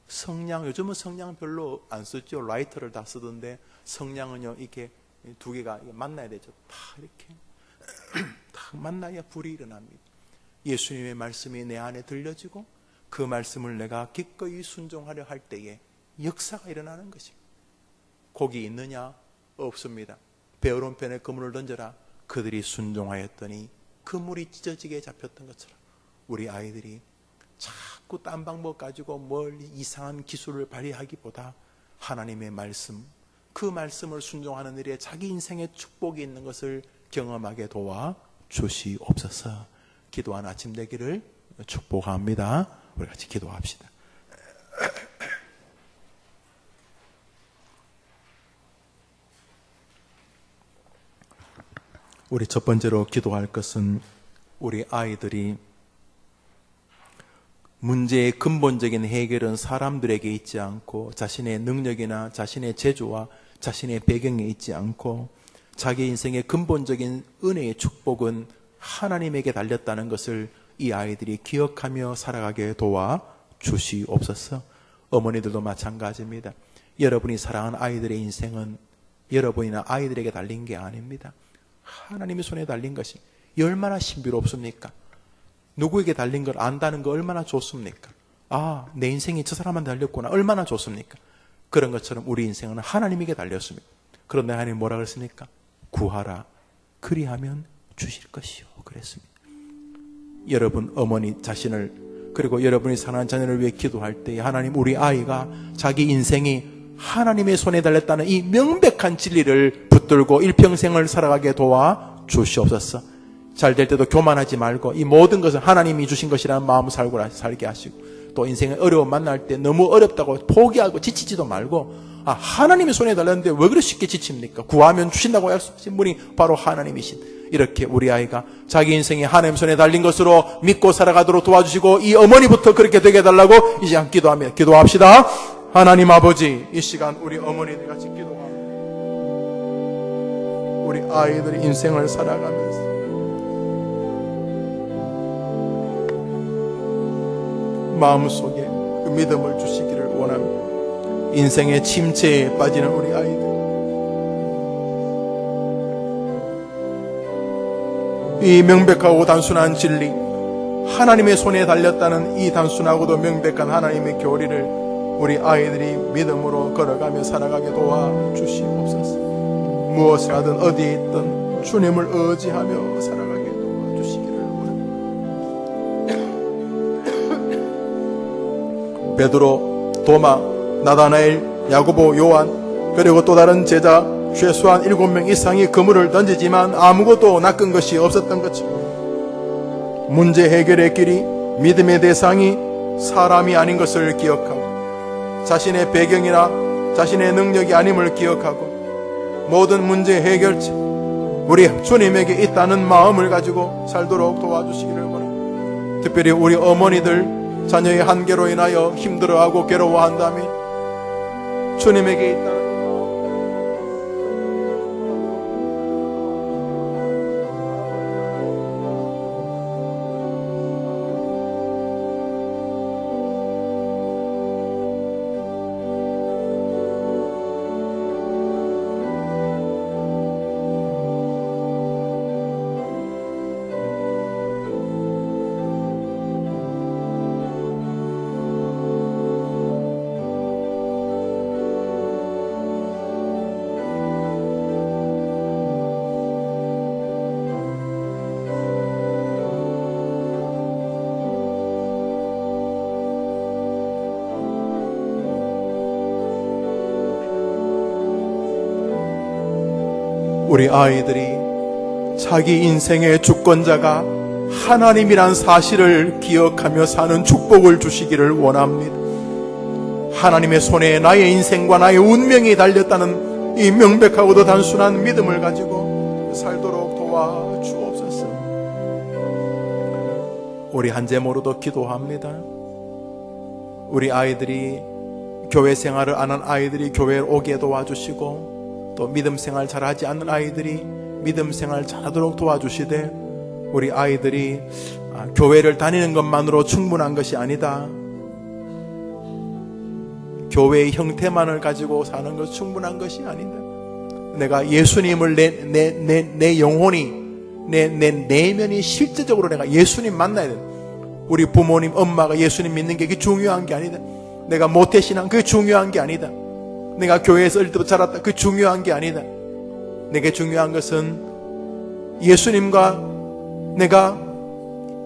성냥, 요즘은 성냥 별로 안 쓰죠. 라이터를 다 쓰던데 성냥은요, 이렇게 두 개가 만나야 되죠. 다 이렇게 딱 만나야 불이 일어납니다. 예수님의 말씀이 내 안에 들려지고 그 말씀을 내가 기꺼이 순종하려 할 때에 역사가 일어나는 것입니다. 곡이 있느냐? 없습니다. 베어론편에 그물을 던져라. 그들이 순종하였더니 그물이 찢어지게 잡혔던 것처럼 우리 아이들이 자꾸 딴 방법 가지고 뭘 이상한 기술을 발휘하기보다 하나님의 말씀, 그 말씀을 순종하는 일에 자기 인생에 축복이 있는 것을 경험하게 도와 주시옵소서. 기도한 아침 되기를 축복합니다. 우리 같이 기도합시다. 우리 첫 번째로 기도할 것은 우리 아이들이 문제의 근본적인 해결은 사람들에게 있지 않고 자신의 능력이나 자신의 재주와 자신의 배경에 있지 않고 자기 인생의 근본적인 은혜의 축복은 하나님에게 달렸다는 것을 이 아이들이 기억하며 살아가게 도와 주시옵소서. 어머니들도 마찬가지입니다. 여러분이 사랑하는 아이들의 인생은 여러분이나 아이들에게 달린 게 아닙니다. 하나님의 손에 달린 것이 얼마나 신비롭습니까? 누구에게 달린 걸 안다는 거 얼마나 좋습니까? 아, 내 인생이 저 사람한테 달렸구나. 얼마나 좋습니까? 그런 것처럼 우리 인생은 하나님에게 달렸습니다. 그런데 하나님 뭐라 그랬습니까? 구하라. 그리하면 주실 것이요. 그랬습니다. 여러분 어머니 자신을 그리고 여러분이 사랑하는 자녀를 위해 기도할 때 하나님 우리 아이가 자기 인생이 하나님의 손에 달렸다는 이 명백한 진리를 붙들고 일평생을 살아가게 도와 주시옵소서. 잘 될 때도 교만하지 말고 이 모든 것은 하나님이 주신 것이라는 마음을 살게 하시고 또 인생의 어려움 만날 때 너무 어렵다고 포기하고 지치지도 말고 하나님의 손에 달렸는데 왜 그렇게 쉽게 지칩니까? 구하면 주신다고 약속하신 분이 바로 하나님이신 이렇게 우리 아이가 자기 인생이 하나님 손에 달린 것으로 믿고 살아가도록 도와주시고 이 어머니부터 그렇게 되게 해달라고 이 시간 기도합니다. 기도합시다. 하나님 아버지 이 시간 우리 어머니들 같이 기도합니다. 우리 아이들이 인생을 살아가면서 마음속에 그 믿음을 주시기를 원합니다. 인생의 침체에 빠지는 우리 아이들 이 명백하고 단순한 진리 하나님의 손에 달렸다는 이 단순하고도 명백한 하나님의 교리를 우리 아이들이 믿음으로 걸어가며 살아가게 도와주시옵소서. 무엇을 하든 어디에 있든 주님을 의지하며 살아가게 도와주시기를 원합니다. 베드로, 도마, 나다나엘, 야고보, 요한 그리고 또 다른 제자 최소한 7명 이상이 그물을 던지지만 아무것도 낚은 것이 없었던 것처럼 문제 해결의 길이 믿음의 대상이 사람이 아닌 것을 기억하고 자신의 배경이나 자신의 능력이 아님을 기억하고 모든 문제 해결책 우리 주님에게 있다는 마음을 가지고 살도록 도와주시기를 원합니다. 특별히 우리 어머니들 자녀의 한계로 인하여 힘들어하고 괴로워한다면 주님에게 있다는 우리 아이들이 자기 인생의 주권자가 하나님이란 사실을 기억하며 사는 축복을 주시기를 원합니다. 하나님의 손에 나의 인생과 나의 운명이 달렸다는 이 명백하고도 단순한 믿음을 가지고 살도록 도와주옵소서. 우리 한제모로도 기도합니다. 우리 아이들이 교회 생활을 안 한 아이들이 교회에 오게 도와주시고, 또 믿음 생활 잘하지 않는 아이들이 믿음 생활 잘하도록 도와주시되, 우리 아이들이 교회를 다니는 것만으로 충분한 것이 아니다. 교회의 형태만을 가지고 사는 것 충분한 것이 아니다. 내가 예수님을 내 영혼이, 내 내면이 실제적으로 내가 예수님 만나야 된다. 우리 부모님, 엄마가 예수님 믿는 게 그게 중요한 게 아니다. 내가 모태신앙 그게 중요한 게 아니다. 내가 교회에서 어릴 때부터 자랐다 그게 중요한 게 아니다. 내게 중요한 것은 예수님과 내가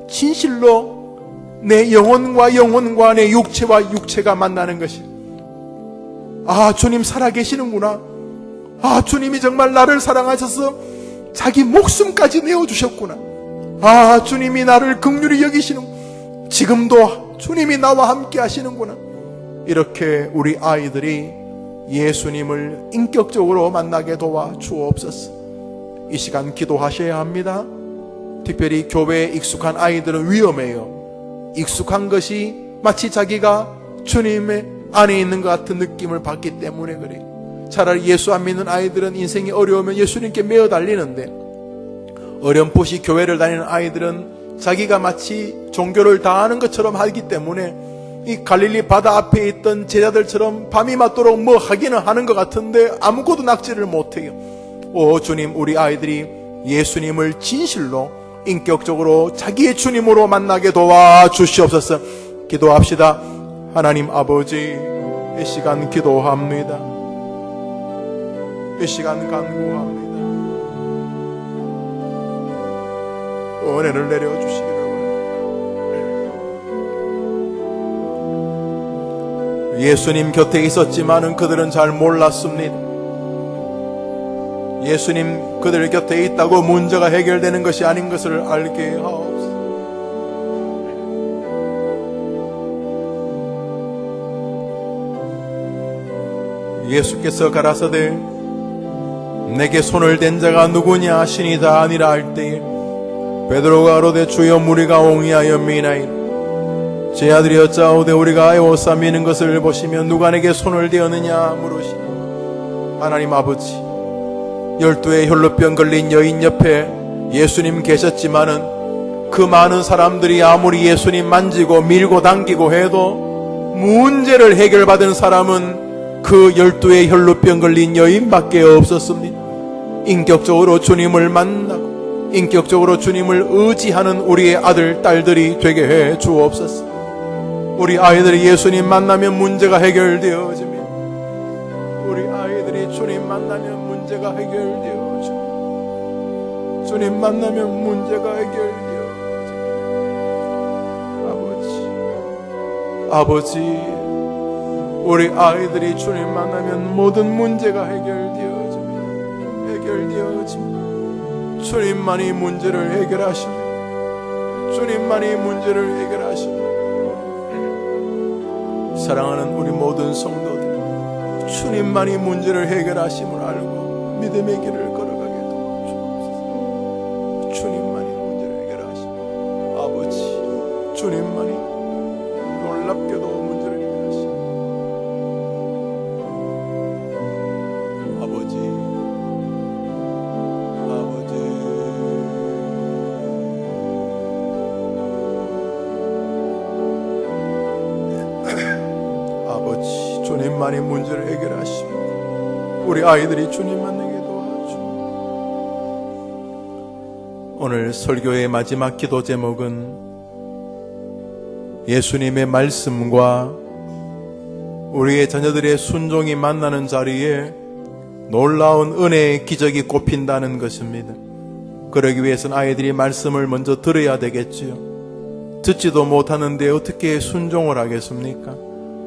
진실로 내 영혼과 영혼과 내 육체와 육체가 만나는 것이, 아, 주님 살아계시는구나. 아, 주님이 정말 나를 사랑하셔서 자기 목숨까지 내어주셨구나. 아, 주님이 나를 긍휼히 여기시는, 지금도 주님이 나와 함께 하시는구나. 이렇게 우리 아이들이 예수님을 인격적으로 만나게 도와주옵소서. 이 시간 기도하셔야 합니다. 특별히 교회에 익숙한 아이들은 위험해요. 익숙한 것이 마치 자기가 주님의 안에 있는 것 같은 느낌을 받기 때문에 그래요. 차라리 예수 안 믿는 아이들은 인생이 어려우면 예수님께 매어 달리는데, 어렴풋이 교회를 다니는 아이들은 자기가 마치 종교를 다 아는 것처럼 하기 때문에 이 갈릴리 바다 앞에 있던 제자들처럼 밤이 맞도록 뭐 하기는 하는 것 같은데 아무것도 낚지를 못해요. 오 주님, 우리 아이들이 예수님을 진실로 인격적으로 자기의 주님으로 만나게 도와주시옵소서. 기도합시다. 하나님 아버지, 이 시간 기도합니다. 이 시간 간구합니다. 은혜를 내려주시기를 원합니다. 예수님 곁에 있었지만은 그들은 잘 몰랐습니다. 예수님 그들 곁에 있다고 문제가 해결되는 것이 아닌 것을 알게 하옵소서. 예수께서 가라사대 내게 손을 댄 자가 누구냐 하시니다 아니라 할 때에 베드로가 가로되 주여 무리가 옹이하여 미나이다. 제 아들이 여짜오되 우리가 애워싸 미는 것을 보시면 누가 내게 손을 대었느냐 물으시니, 하나님 아버지, 12의 혈루병 걸린 여인 옆에 예수님 계셨지만은 그 많은 사람들이 아무리 예수님 만지고 밀고 당기고 해도 문제를 해결받은 사람은 그 12의 혈루병 걸린 여인밖에 없었습니다. 인격적으로 주님을 만나고 인격적으로 주님을 의지하는 우리의 아들, 딸들이 되게 해 주옵소서. 우리 아이들이 예수님 만나면 문제가 해결되어집니다. 우리 아이들이 주님 만나면 문제가 해결되어집니다. 주님 만나면 문제가 해결되어집니다. 아버지, 우리 아이들이 주님 만나면 모든 문제가 해결되어집니다. 주님만이 문제를 해결하십니다. 주님만이 문제를 해결하십니다. 사랑하는 우리 모든 성도들, 주님만이 문제를 해결하심을 알고 믿음의 길을 걸어가게 도와주옵소서. 주님만이 문제를 해결하십니다. 아버지, 주님만이 놀랍게도 문제를 해결하십니다. 주님만이 문제를 해결하십니다. 우리 아이들이 주님 만나게 도와주옵소서. 오늘 설교의 마지막 기도 제목은 예수님의 말씀과 우리의 자녀들의 순종이 만나는 자리에 놀라운 은혜의 기적이 꼽힌다는 것입니다. 그러기 위해서는 아이들이 말씀을 먼저 들어야 되겠지요. 듣지도 못하는데 어떻게 순종을 하겠습니까?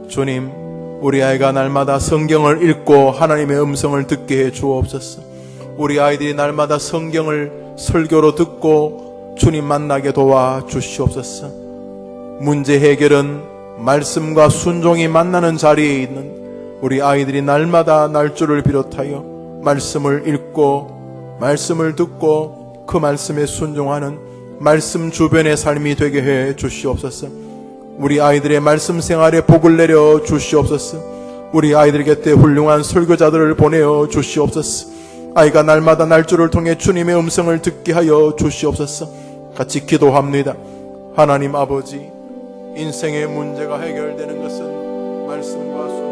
주님, 우리 아이가 날마다 성경을 읽고 하나님의 음성을 듣게 해 주옵소서. 우리 아이들이 날마다 성경을 설교로 듣고 주님 만나게 도와 주시옵소서. 문제 해결은 말씀과 순종이 만나는 자리에 있는 우리 아이들이 날마다 날조를 비롯하여 말씀을 읽고 말씀을 듣고 그 말씀에 순종하는 말씀 주변의 삶이 되게 해 주시옵소서. 우리 아이들의 말씀 생활에 복을 내려 주시옵소서. 우리 아이들 곁에 훌륭한 설교자들을 보내어 주시옵소서. 아이가 날마다 날조를 통해 주님의 음성을 듣게 하여 주시옵소서. 같이 기도합니다. 하나님 아버지, 인생의 문제가 해결되는 것은 말씀과 순종.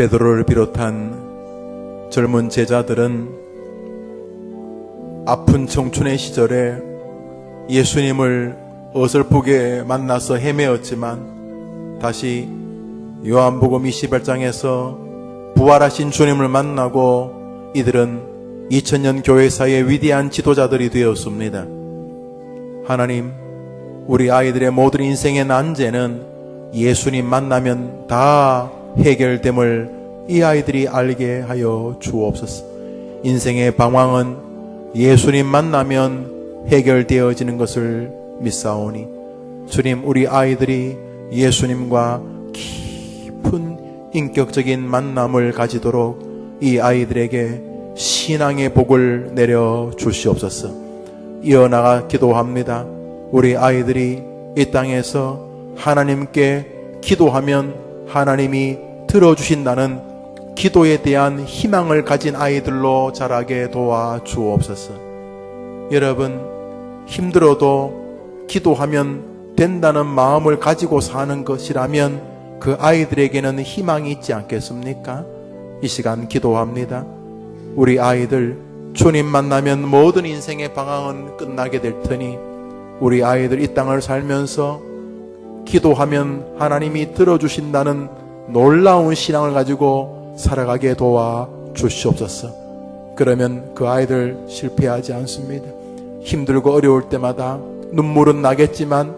베드로를 비롯한 젊은 제자들은 아픈 청춘의 시절에 예수님을 어설프게 만나서 헤매었지만 다시 요한복음 28장에서 부활하신 주님을 만나고 이들은 2000년 교회사의 위대한 지도자들이 되었습니다. 하나님, 우리 아이들의 모든 인생의 난제는 예수님 만나면 다 해결됨을 이 아이들이 알게 하여 주옵소서. 인생의 방황은 예수님 만나면 해결되어지는 것을 믿사오니 주님, 우리 아이들이 예수님과 깊은 인격적인 만남을 가지도록 이 아이들에게 신앙의 복을 내려 주시옵소서. 이어나가 기도합니다. 우리 아이들이 이 땅에서 하나님께 기도하면 하나님이 들어주신다는 기도에 대한 희망을 가진 아이들로 자라게 도와 주옵소서. 여러분, 힘들어도 기도하면 된다는 마음을 가지고 사는 것이라면 그 아이들에게는 희망이 있지 않겠습니까? 이 시간 기도합니다. 우리 아이들 주님 만나면 모든 인생의 방황은 끝나게 될 테니 우리 아이들 이 땅을 살면서 기도하면 하나님이 들어주신다는 놀라운 신앙을 가지고 살아가게 도와 주시옵소서. 그러면 그 아이들 실패하지 않습니다. 힘들고 어려울 때마다 눈물은 나겠지만,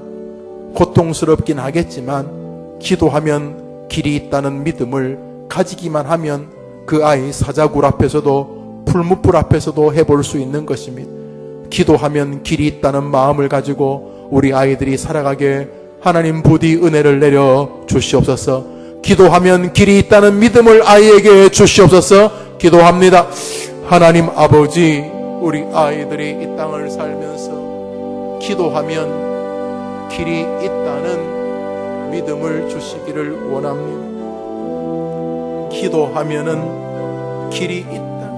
고통스럽긴 하겠지만, 기도하면 길이 있다는 믿음을 가지기만 하면 그 아이 사자굴 앞에서도 풀무불 앞에서도 해볼 수 있는 것입니다. 기도하면 길이 있다는 마음을 가지고 우리 아이들이 살아가게 하나님 부디 은혜를 내려 주시옵소서. 기도하면 길이 있다는 믿음을 아이에게 주시옵소서. 기도합니다. 하나님 아버지, 우리 아이들이 이 땅을 살면서 기도하면 길이 있다는 믿음을 주시기를 원합니다. 기도하면은 길이 있다.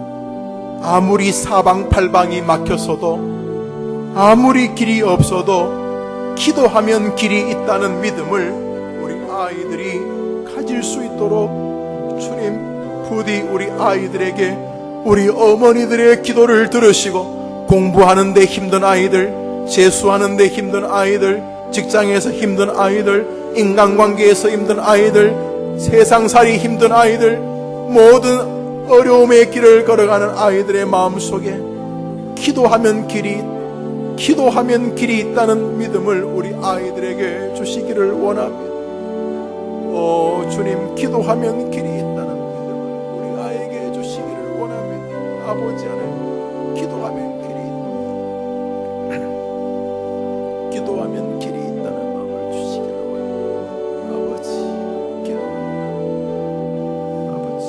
아무리 사방팔방이 막혔어도 아무리 길이 없어도 기도하면 길이 있다는 믿음을 우리 아이들이 가질 수 있도록 주님 부디 우리 아이들에게 우리 어머니들의 기도를 들으시고 공부하는데 힘든 아이들, 재수하는데 힘든 아이들, 직장에서 힘든 아이들, 인간관계에서 힘든 아이들, 세상살이 힘든 아이들, 모든 어려움의 길을 걸어가는 아이들의 마음속에 기도하면 길이 있다는 믿음을 우리 아이들에게 주시기를 원합니다. 오 주님, 기도하면 길이 있다는 믿음을 우리 아이에게 주시기를 원합니다. 아버지 하나님, 기도하면 길이 있다는 마음을 주시기를 원합니다. 아버지,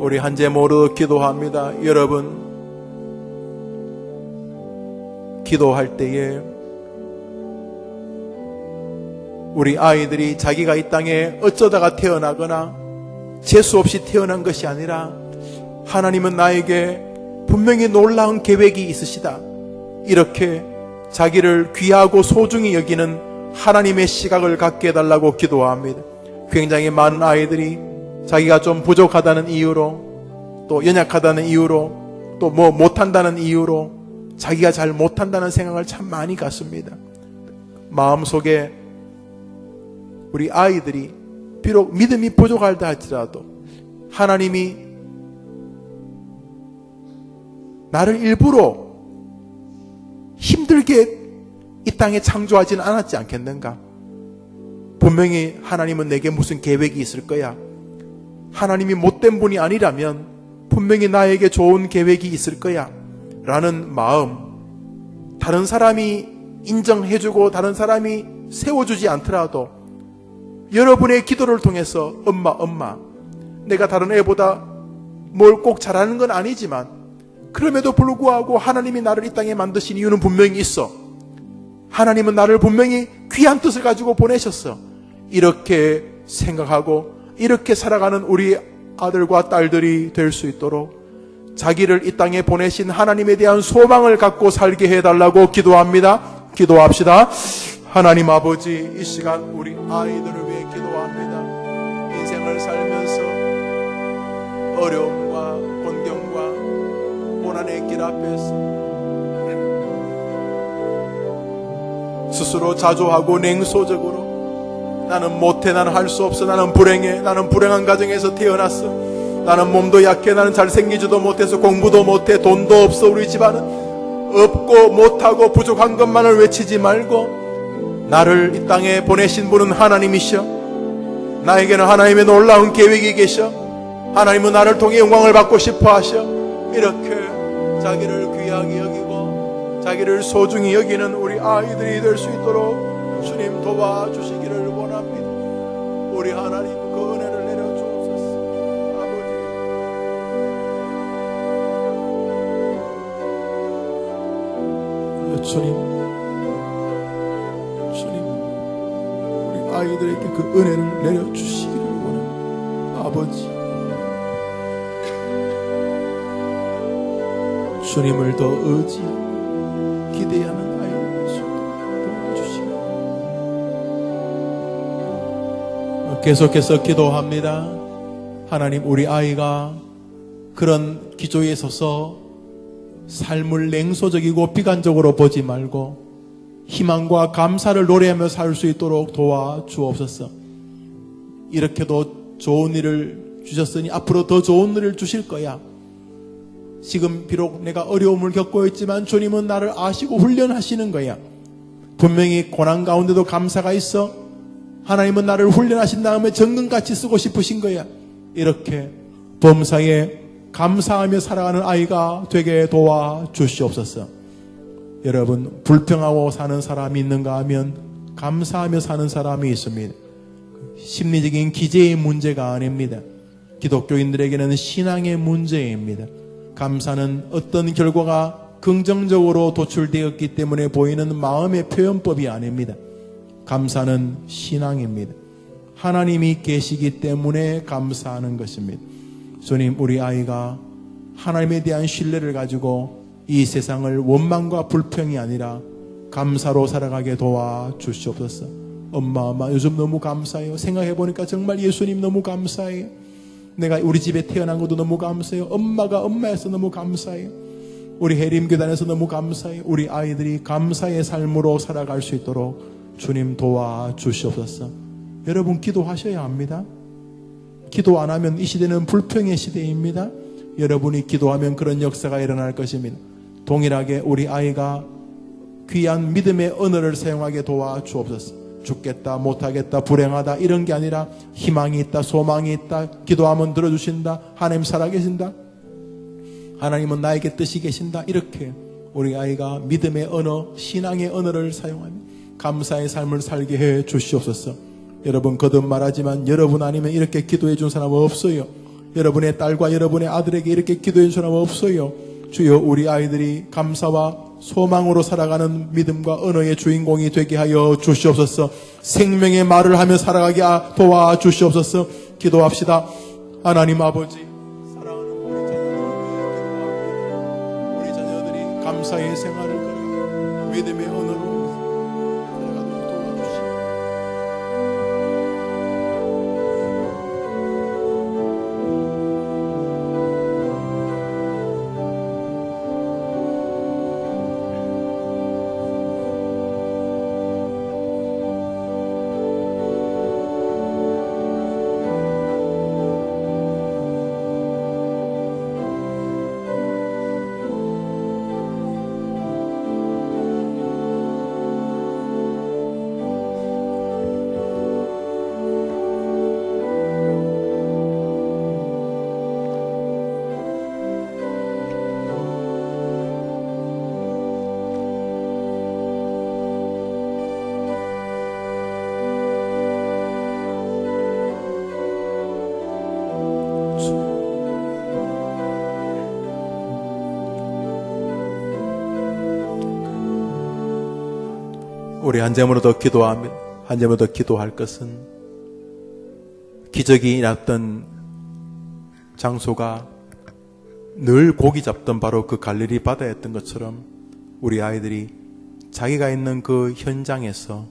우리 한제 모두 기도합니다. 여러분, 기도할 때에 우리 아이들이 자기가 이 땅에 어쩌다가 태어나거나 재수 없이 태어난 것이 아니라 하나님은 나에게 분명히 놀라운 계획이 있으시다, 이렇게 자기를 귀하고 소중히 여기는 하나님의 시각을 갖게 해달라고 기도합니다. 굉장히 많은 아이들이 자기가 좀 부족하다는 이유로, 또 연약하다는 이유로, 또 뭐 못한다는 이유로 자기가 잘 못한다는 생각을 참 많이 갖습니다. 마음속에 우리 아이들이 비록 믿음이 부족하다 할지라도 하나님이 나를 일부러 힘들게 이 땅에 창조하지는 않았지 않겠는가? 분명히 하나님은 내게 무슨 계획이 있을 거야. 하나님이 못된 분이 아니라면 분명히 나에게 좋은 계획이 있을 거야 라는 마음, 다른 사람이 인정해주고 다른 사람이 세워주지 않더라도 여러분의 기도를 통해서 엄마, 내가 다른 애보다 뭘 꼭 잘하는 건 아니지만 그럼에도 불구하고 하나님이 나를 이 땅에 만드신 이유는 분명히 있어. 하나님은 나를 분명히 귀한 뜻을 가지고 보내셨어. 이렇게 생각하고 이렇게 살아가는 우리 아들과 딸들이 될 수 있도록 자기를 이 땅에 보내신 하나님에 대한 소망을 갖고 살게 해달라고 기도합니다. 기도합시다. 하나님 아버지, 이 시간 우리 아이들을 위해 기도합니다. 인생을 살면서 어려움과 곤경과 고난의 길 앞에서 스스로 자조하고 냉소적으로 나는 못해, 나는 할 수 없어, 나는 불행해, 나는 불행한 가정에서 태어났어, 나는 몸도 약해, 나는 잘생기지도 못해서 공부도 못해, 돈도 없어, 우리 집안은 없고 못하고 부족한 것만을 외치지 말고 나를 이 땅에 보내신 분은 하나님이셔. 나에게는 하나님의 놀라운 계획이 계셔. 하나님은 나를 통해 영광을 받고 싶어 하셔. 이렇게 자기를 귀하게 여기고 자기를 소중히 여기는 우리 아이들이 될 수 있도록 주님 도와주시기를 원합니다. 우리 하나님 그 은혜를 내려주옵소서. 아버지, 주님, 우리 아이들에게 그 은혜를 내려주시기를 원합니다. 아버지, 주님을 더 의지하고 기대하는 아이들 도와주시고 계속해서 기도합니다. 하나님, 우리 아이가 그런 기조에 서서 삶을 냉소적이고 비관적으로 보지 말고 희망과 감사를 노래하며 살 수 있도록 도와주옵소서. 이렇게도 좋은 일을 주셨으니 앞으로 더 좋은 일을 주실 거야. 지금 비록 내가 어려움을 겪고 있지만 주님은 나를 아시고 훈련하시는 거야. 분명히 고난 가운데도 감사가 있어. 하나님은 나를 훈련하신 다음에 정금같이 쓰고 싶으신 거야. 이렇게 범사에 감사하며 살아가는 아이가 되게 도와주시옵소서. 여러분, 불평하고 사는 사람이 있는가 하면 감사하며 사는 사람이 있습니다. 심리적인 기제의 문제가 아닙니다. 기독교인들에게는 신앙의 문제입니다. 감사는 어떤 결과가 긍정적으로 도출되었기 때문에 보이는 마음의 표현법이 아닙니다. 감사는 신앙입니다. 하나님이 계시기 때문에 감사하는 것입니다. 주님, 우리 아이가 하나님에 대한 신뢰를 가지고 이 세상을 원망과 불평이 아니라 감사로 살아가게 도와주시옵소서. 엄마 요즘 너무 감사해요. 생각해보니까 정말 예수님 너무 감사해요. 내가 우리 집에 태어난 것도 너무 감사해요. 엄마가 엄마여서 너무 감사해요. 우리 해림교단에서 너무 감사해요. 우리 아이들이 감사의 삶으로 살아갈 수 있도록 주님 도와주시옵소서. 여러분 기도하셔야 합니다. 기도 안 하면 이 시대는 불평의 시대입니다. 여러분이 기도하면 그런 역사가 일어날 것입니다. 동일하게 우리 아이가 귀한 믿음의 언어를 사용하게 도와주옵소서. 죽겠다, 못하겠다, 불행하다 이런 게 아니라 희망이 있다, 소망이 있다, 기도하면 들어주신다, 하나님 살아계신다, 하나님은 나에게 뜻이 계신다, 이렇게 우리 아이가 믿음의 언어, 신앙의 언어를 사용하며 감사의 삶을 살게 해 주시옵소서. 여러분 거듭 말하지만 여러분 아니면 이렇게 기도해 준 사람 없어요. 여러분의 딸과 여러분의 아들에게 이렇게 기도해 준 사람 없어요. 주여 우리 아이들이 감사와 소망으로 살아가는 믿음과 언어의 주인공이 되게 하여 주시옵소서. 생명의 말을 하며 살아가게 도와주시옵소서. 기도합시다. 하나님 아버지, 사랑하는 우리 자녀들이 감사의 생활을 걸어가고 믿음의 언어로 살아가도록 도와주시옵소서. 우리 한 점으로 더 기도하면, 한 점으로 더 기도할 것은 기적이 났던 장소가 늘 고기 잡던 바로 그 갈릴리 바다였던 것처럼 우리 아이들이 자기가 있는 그 현장에서,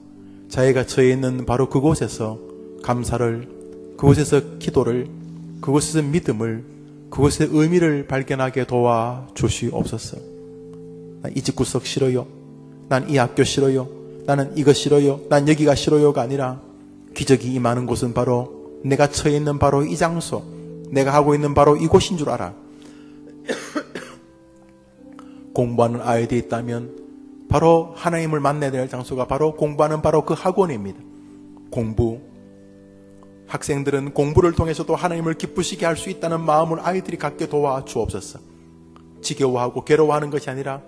자기가 처해 있는 바로 그곳에서 감사를, 그곳에서 기도를, 그곳에서 믿음을, 그곳의 의미를 발견하게 도와주시옵소서. 난 이 집구석 싫어요. 난 이 학교 싫어요. 나는 이거 싫어요. 난 여기가 싫어요가 아니라 기적이 임하는 곳은 바로 내가 처해 있는 바로 이 장소, 내가 하고 있는 바로 이곳인 줄 알아. 공부하는 아이들이 있다면 바로 하나님을 만나야 될 장소가 바로 공부하는 바로 그 학원입니다. 공부, 학생들은 공부를 통해서도 하나님을 기쁘시게 할 수 있다는 마음을 아이들이 갖게 도와주옵소서. 지겨워하고 괴로워하는 것이 아니라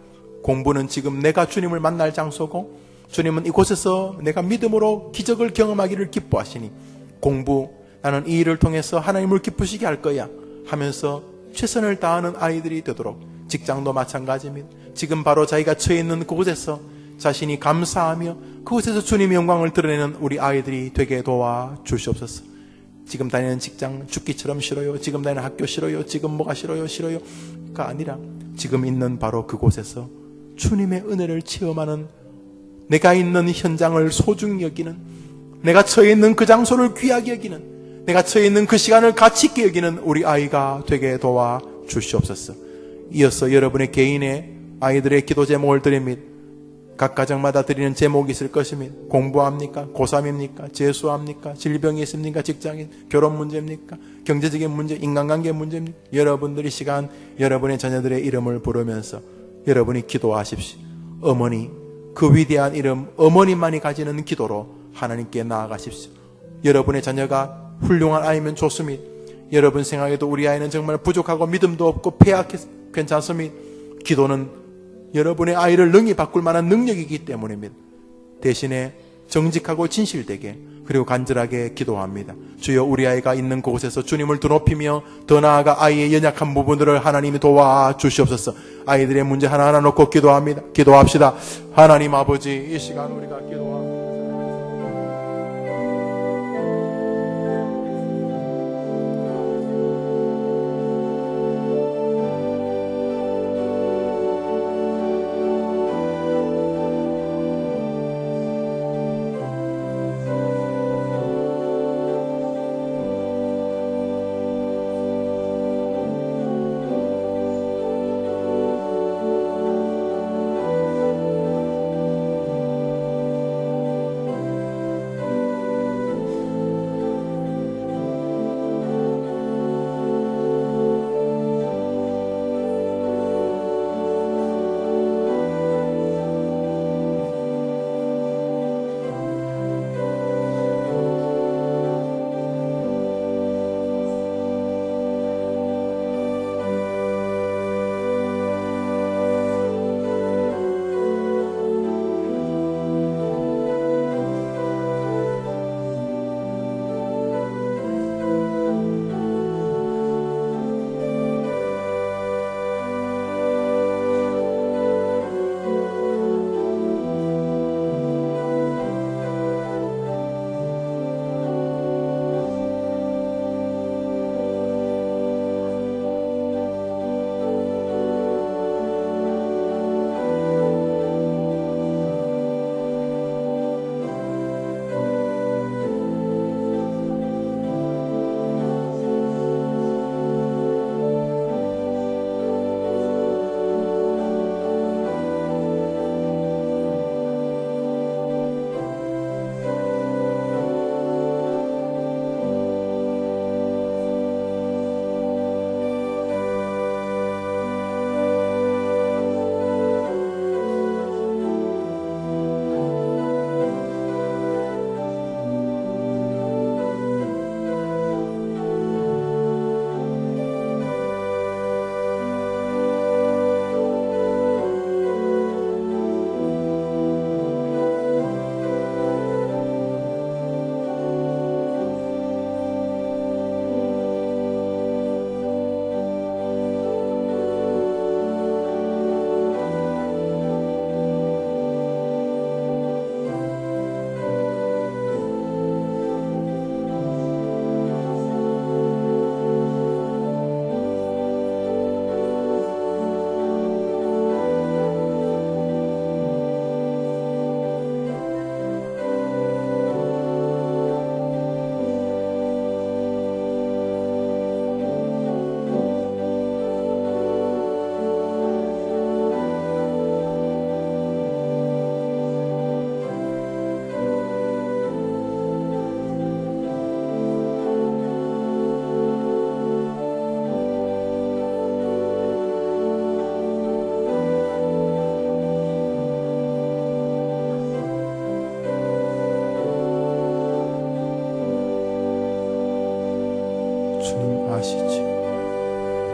공부는 지금 내가 주님을 만날 장소고 주님은 이곳에서 내가 믿음으로 기적을 경험하기를 기뻐하시니 공부, 나는 이 일을 통해서 하나님을 기쁘시게 할 거야 하면서 최선을 다하는 아이들이 되도록, 직장도 마찬가지입니다. 지금 바로 자기가 처해 있는 그곳에서 자신이 감사하며 그곳에서 주님의 영광을 드러내는 우리 아이들이 되게 도와주시옵소서. 지금 다니는 직장 죽기처럼 싫어요. 지금 다니는 학교 싫어요. 지금 뭐가 싫어요가 아니라 지금 있는 바로 그곳에서 주님의 은혜를 체험하는, 내가 있는 현장을 소중히 여기는, 내가 처해 있는 그 장소를 귀하게 여기는, 내가 처해 있는 그 시간을 가치 있게 여기는 우리 아이가 되게 도와주시옵소서. 이어서 여러분의 개인의 아이들의 기도 제목을 드립니다. 각 가정마다 드리는 제목이 있을 것입니다. 공부합니까? 고3입니까? 재수합니까? 질병이 있습니까? 직장인, 결혼 문제입니까? 경제적인 문제, 인간관계 문제입니까? 여러분들이 시간, 여러분의 자녀들의 이름을 부르면서 여러분이 기도하십시오. 어머니, 그 위대한 이름 어머니만이 가지는 기도로 하나님께 나아가십시오. 여러분의 자녀가 훌륭한 아이면 좋습니다. 여러분 생각에도 우리 아이는 정말 부족하고 믿음도 없고 폐악해서 괜찮습니다. 기도는 여러분의 아이를 능히 바꿀 만한 능력이기 때문입니다. 대신에 정직하고 진실되게 그리고 간절하게 기도합니다. 주여, 우리 아이가 있는 그곳에서 주님을 더 높이며 더 나아가 아이의 연약한 부분들을 하나님이 도와주시옵소서. 아이들의 문제 하나하나 놓고 기도합니다. 기도합시다. 하나님 아버지, 이 시간 우리가 기도합니다.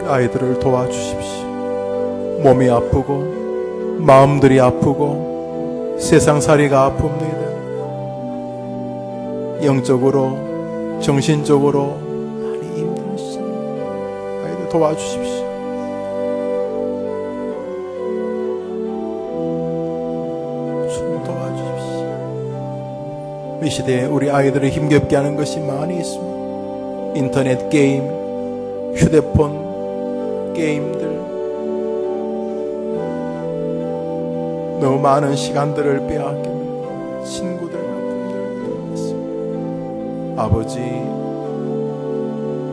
아이들을 도와주십시오. 몸이 아프고 마음들이 아프고 세상살이가 아픕니다. 영적으로 정신적으로 많이 힘드시죠. 아이들 도와주십시오. 주님 도와주십시오. 이 시대에 우리 아이들을 힘겹게 하는 것이 많이 있습니다. 인터넷 게임, 휴대폰 게임들, 너무 많은 시간들을 빼앗깁니다. 친구들과 분들과 아버지,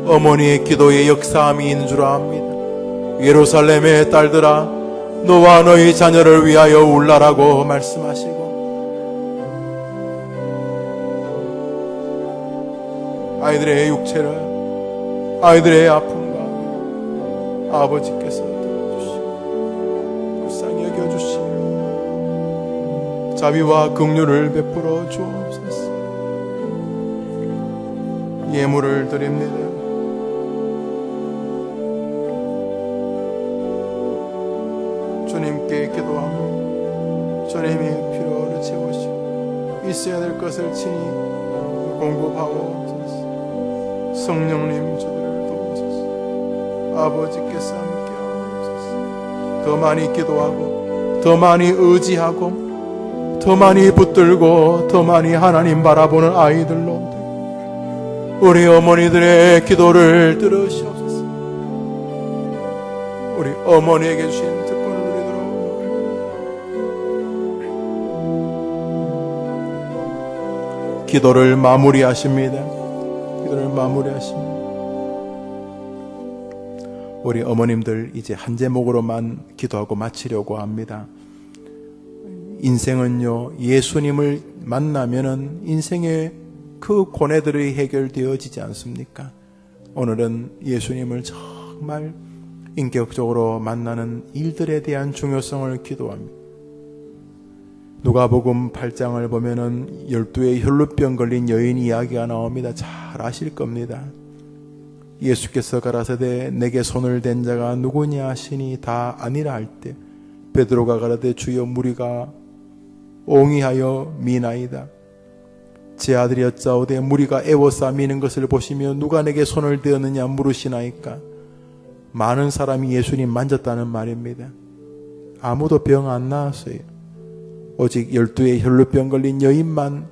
어머니의 기도의 역사함이 있는 줄 압니다. 예루살렘의 딸들아, 너와 너희 자녀를 위하여 울라라고 말씀하시고, 아이들의 육체를, 아이들의 아픔과 아버지께서 들어주시고 불쌍히 여겨주시며 자비와 긍휼을 베풀어 주옵소서. 예물을 드립니다. 주님께 기도하고 주님의 필요를 채우시고 있어야 될 것을 친히 공급하옵소서. 성령님 저들을 도우소서. 아버지께서 함께하옵소서. 더 많이 기도하고 더 많이 의지하고 더 많이 붙들고 더 많이 하나님 바라보는 아이들로 우리 어머니들의 기도를 들으시옵소서. 우리 어머니에게 주신 특권을 누리도록 기도를 마무리하십니다. 기도를 마무리하십니다. 우리 어머님들 이제 한 제목으로만 기도하고 마치려고 합니다. 인생은요, 예수님을 만나면은 인생의 그 고뇌들이 해결되어지지 않습니까? 오늘은 예수님을 정말 인격적으로 만나는 일들에 대한 중요성을 기도합니다. 누가복음 8장을 보면은 12의 혈루병 걸린 여인 이야기가 나옵니다. 잘 아실 겁니다. 예수께서 가라사대 내게 손을 댄 자가 누구냐 하시니 다 아니라 할 때 베드로가 가라되 주여 무리가 옹이하여 미나이다. 제 아들이었자오되 무리가 애워싸 미는 것을 보시며 누가 내게 손을 대었느냐 물으시나이까. 많은 사람이 예수님 만졌다는 말입니다. 아무도 병 안 나았어요. 오직 12의 혈루병 걸린 여인만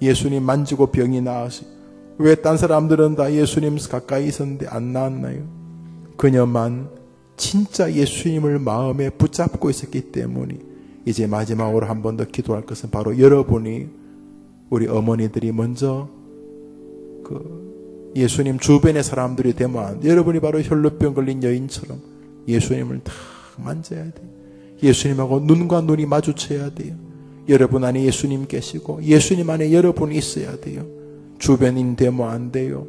예수님 만지고 병이 나았어요. 왜 딴 사람들은 다 예수님 가까이 있었는데 안 나았나요? 그녀만 진짜 예수님을 마음에 붙잡고 있었기 때문에 이제 마지막으로 한 번 더 기도할 것은 바로 여러분이, 우리 어머니들이 먼저 그 예수님 주변의 사람들이 되면 여러분이 바로 혈루병 걸린 여인처럼 예수님을 다 만져야 돼요. 예수님하고 눈과 눈이 마주쳐야 돼요. 여러분 안에 예수님 계시고 예수님 안에 여러분이 있어야 돼요. 주변인 되면 안 돼요.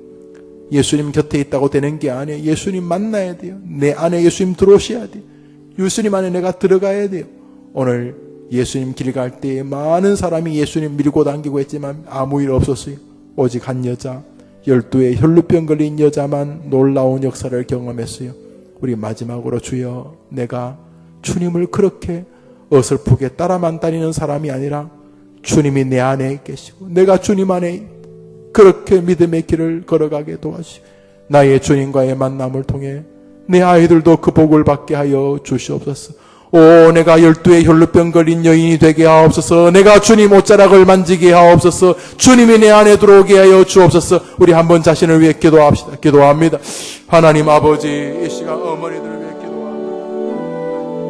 예수님 곁에 있다고 되는 게 아니에요. 예수님 만나야 돼요. 내 안에 예수님 들어오셔야 돼요. 예수님 안에 내가 들어가야 돼요. 오늘 예수님 길 갈 때에 많은 사람이 예수님 밀고 당기고 했지만 아무 일 없었어요. 오직 한 여자, 12의 혈루병 걸린 여자만 놀라운 역사를 경험했어요. 우리 마지막으로 주여, 내가 주님을 그렇게 어설프게 따라만 다니는 사람이 아니라 주님이 내 안에 계시고 내가 주님 안에 그렇게 믿음의 길을 걸어가게 도와주시고 나의 주님과의 만남을 통해 내 아이들도 그 복을 받게 하여 주시옵소서. 오, 내가 12의 혈루병 걸린 여인이 되게 하옵소서. 내가 주님 옷자락을 만지게 하옵소서. 주님이 내 안에 들어오게 하여 주옵소서. 우리 한번 자신을 위해 기도합시다. 기도합니다. 하나님 아버지, 이 시간 어머니들을 위해 기도합니다.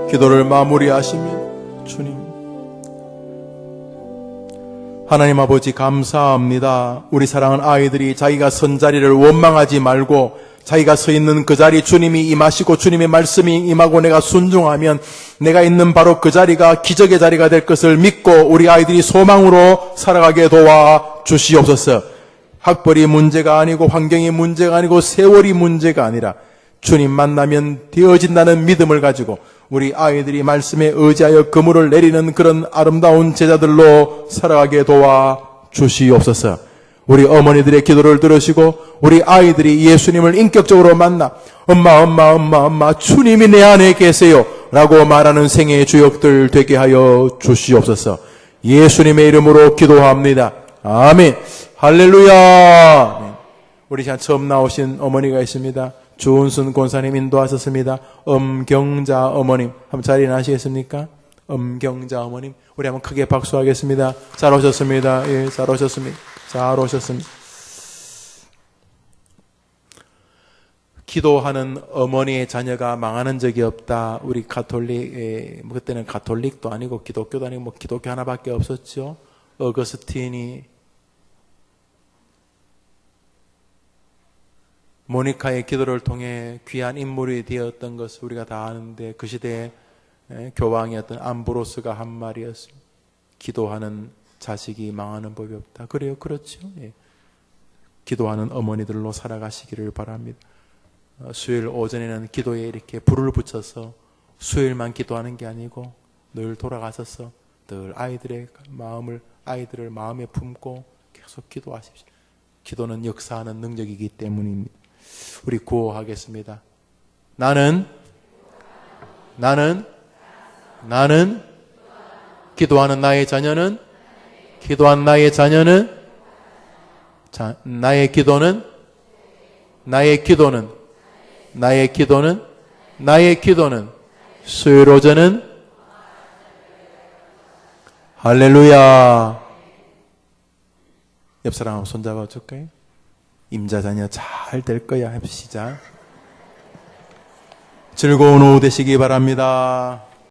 기도를 마무리하시면 주님, 하나님 아버지 감사합니다. 우리 사랑하는 아이들이 자기가 선 자리를 원망하지 말고 자기가 서 있는 그 자리 주님이 임하시고 주님의 말씀이 임하고 내가 순종하면 내가 있는 바로 그 자리가 기적의 자리가 될 것을 믿고 우리 아이들이 소망으로 살아가게 도와 주시옵소서. 학벌이 문제가 아니고 환경이 문제가 아니고 세월이 문제가 아니라 주님 만나면 되어진다는 믿음을 가지고 우리 아이들이 말씀에 의지하여 그물을 내리는 그런 아름다운 제자들로 살아가게 도와 주시옵소서. 우리 어머니들의 기도를 들으시고 우리 아이들이 예수님을 인격적으로 만나 엄마 주님이 내 안에 계세요 라고 말하는 생애의 주역들 되게 하여 주시옵소서. 예수님의 이름으로 기도합니다. 아멘. 할렐루야. 우리 시간 처음 나오신 어머니가 있습니다. 조은순 권사님 인도하셨습니다. 엄경자 어머님 한번 자리에 나시겠습니까? 엄경자 어머님 우리 한번 크게 박수하겠습니다. 잘 오셨습니다. 예, 잘 오셨습니다. 잘 오셨습니다. 기도하는 어머니의 자녀가 망하는 적이 없다. 우리 가톨릭, 그때는 가톨릭도 아니고 기독교도 아니고 기독교 하나밖에 없었죠. 어거스틴이 모니카의 기도를 통해 귀한 인물이 되었던 것을 우리가 다 아는데 그 시대에 교황이었던 암브로스가 한 말이었습니다. 기도하는 자식이 망하는 법이 없다. 그래요, 그렇죠. 예. 기도하는 어머니들로 살아가시기를 바랍니다. 수요일 오전에는 기도에 이렇게 불을 붙여서 수요일만 기도하는 게 아니고 늘 돌아가셔서 늘 아이들을 마음에 품고 계속 기도하십시오. 기도는 역사하는 능력이기 때문입니다. 우리 구호하겠습니다. 나는 기도하는 나의 자녀는 나의 기도는 수요일 오전은 할렐루야. 옆 사람 손잡아 줄까요? 임자자녀 잘 될 거야. 시작. 즐거운 오후 되시기 바랍니다.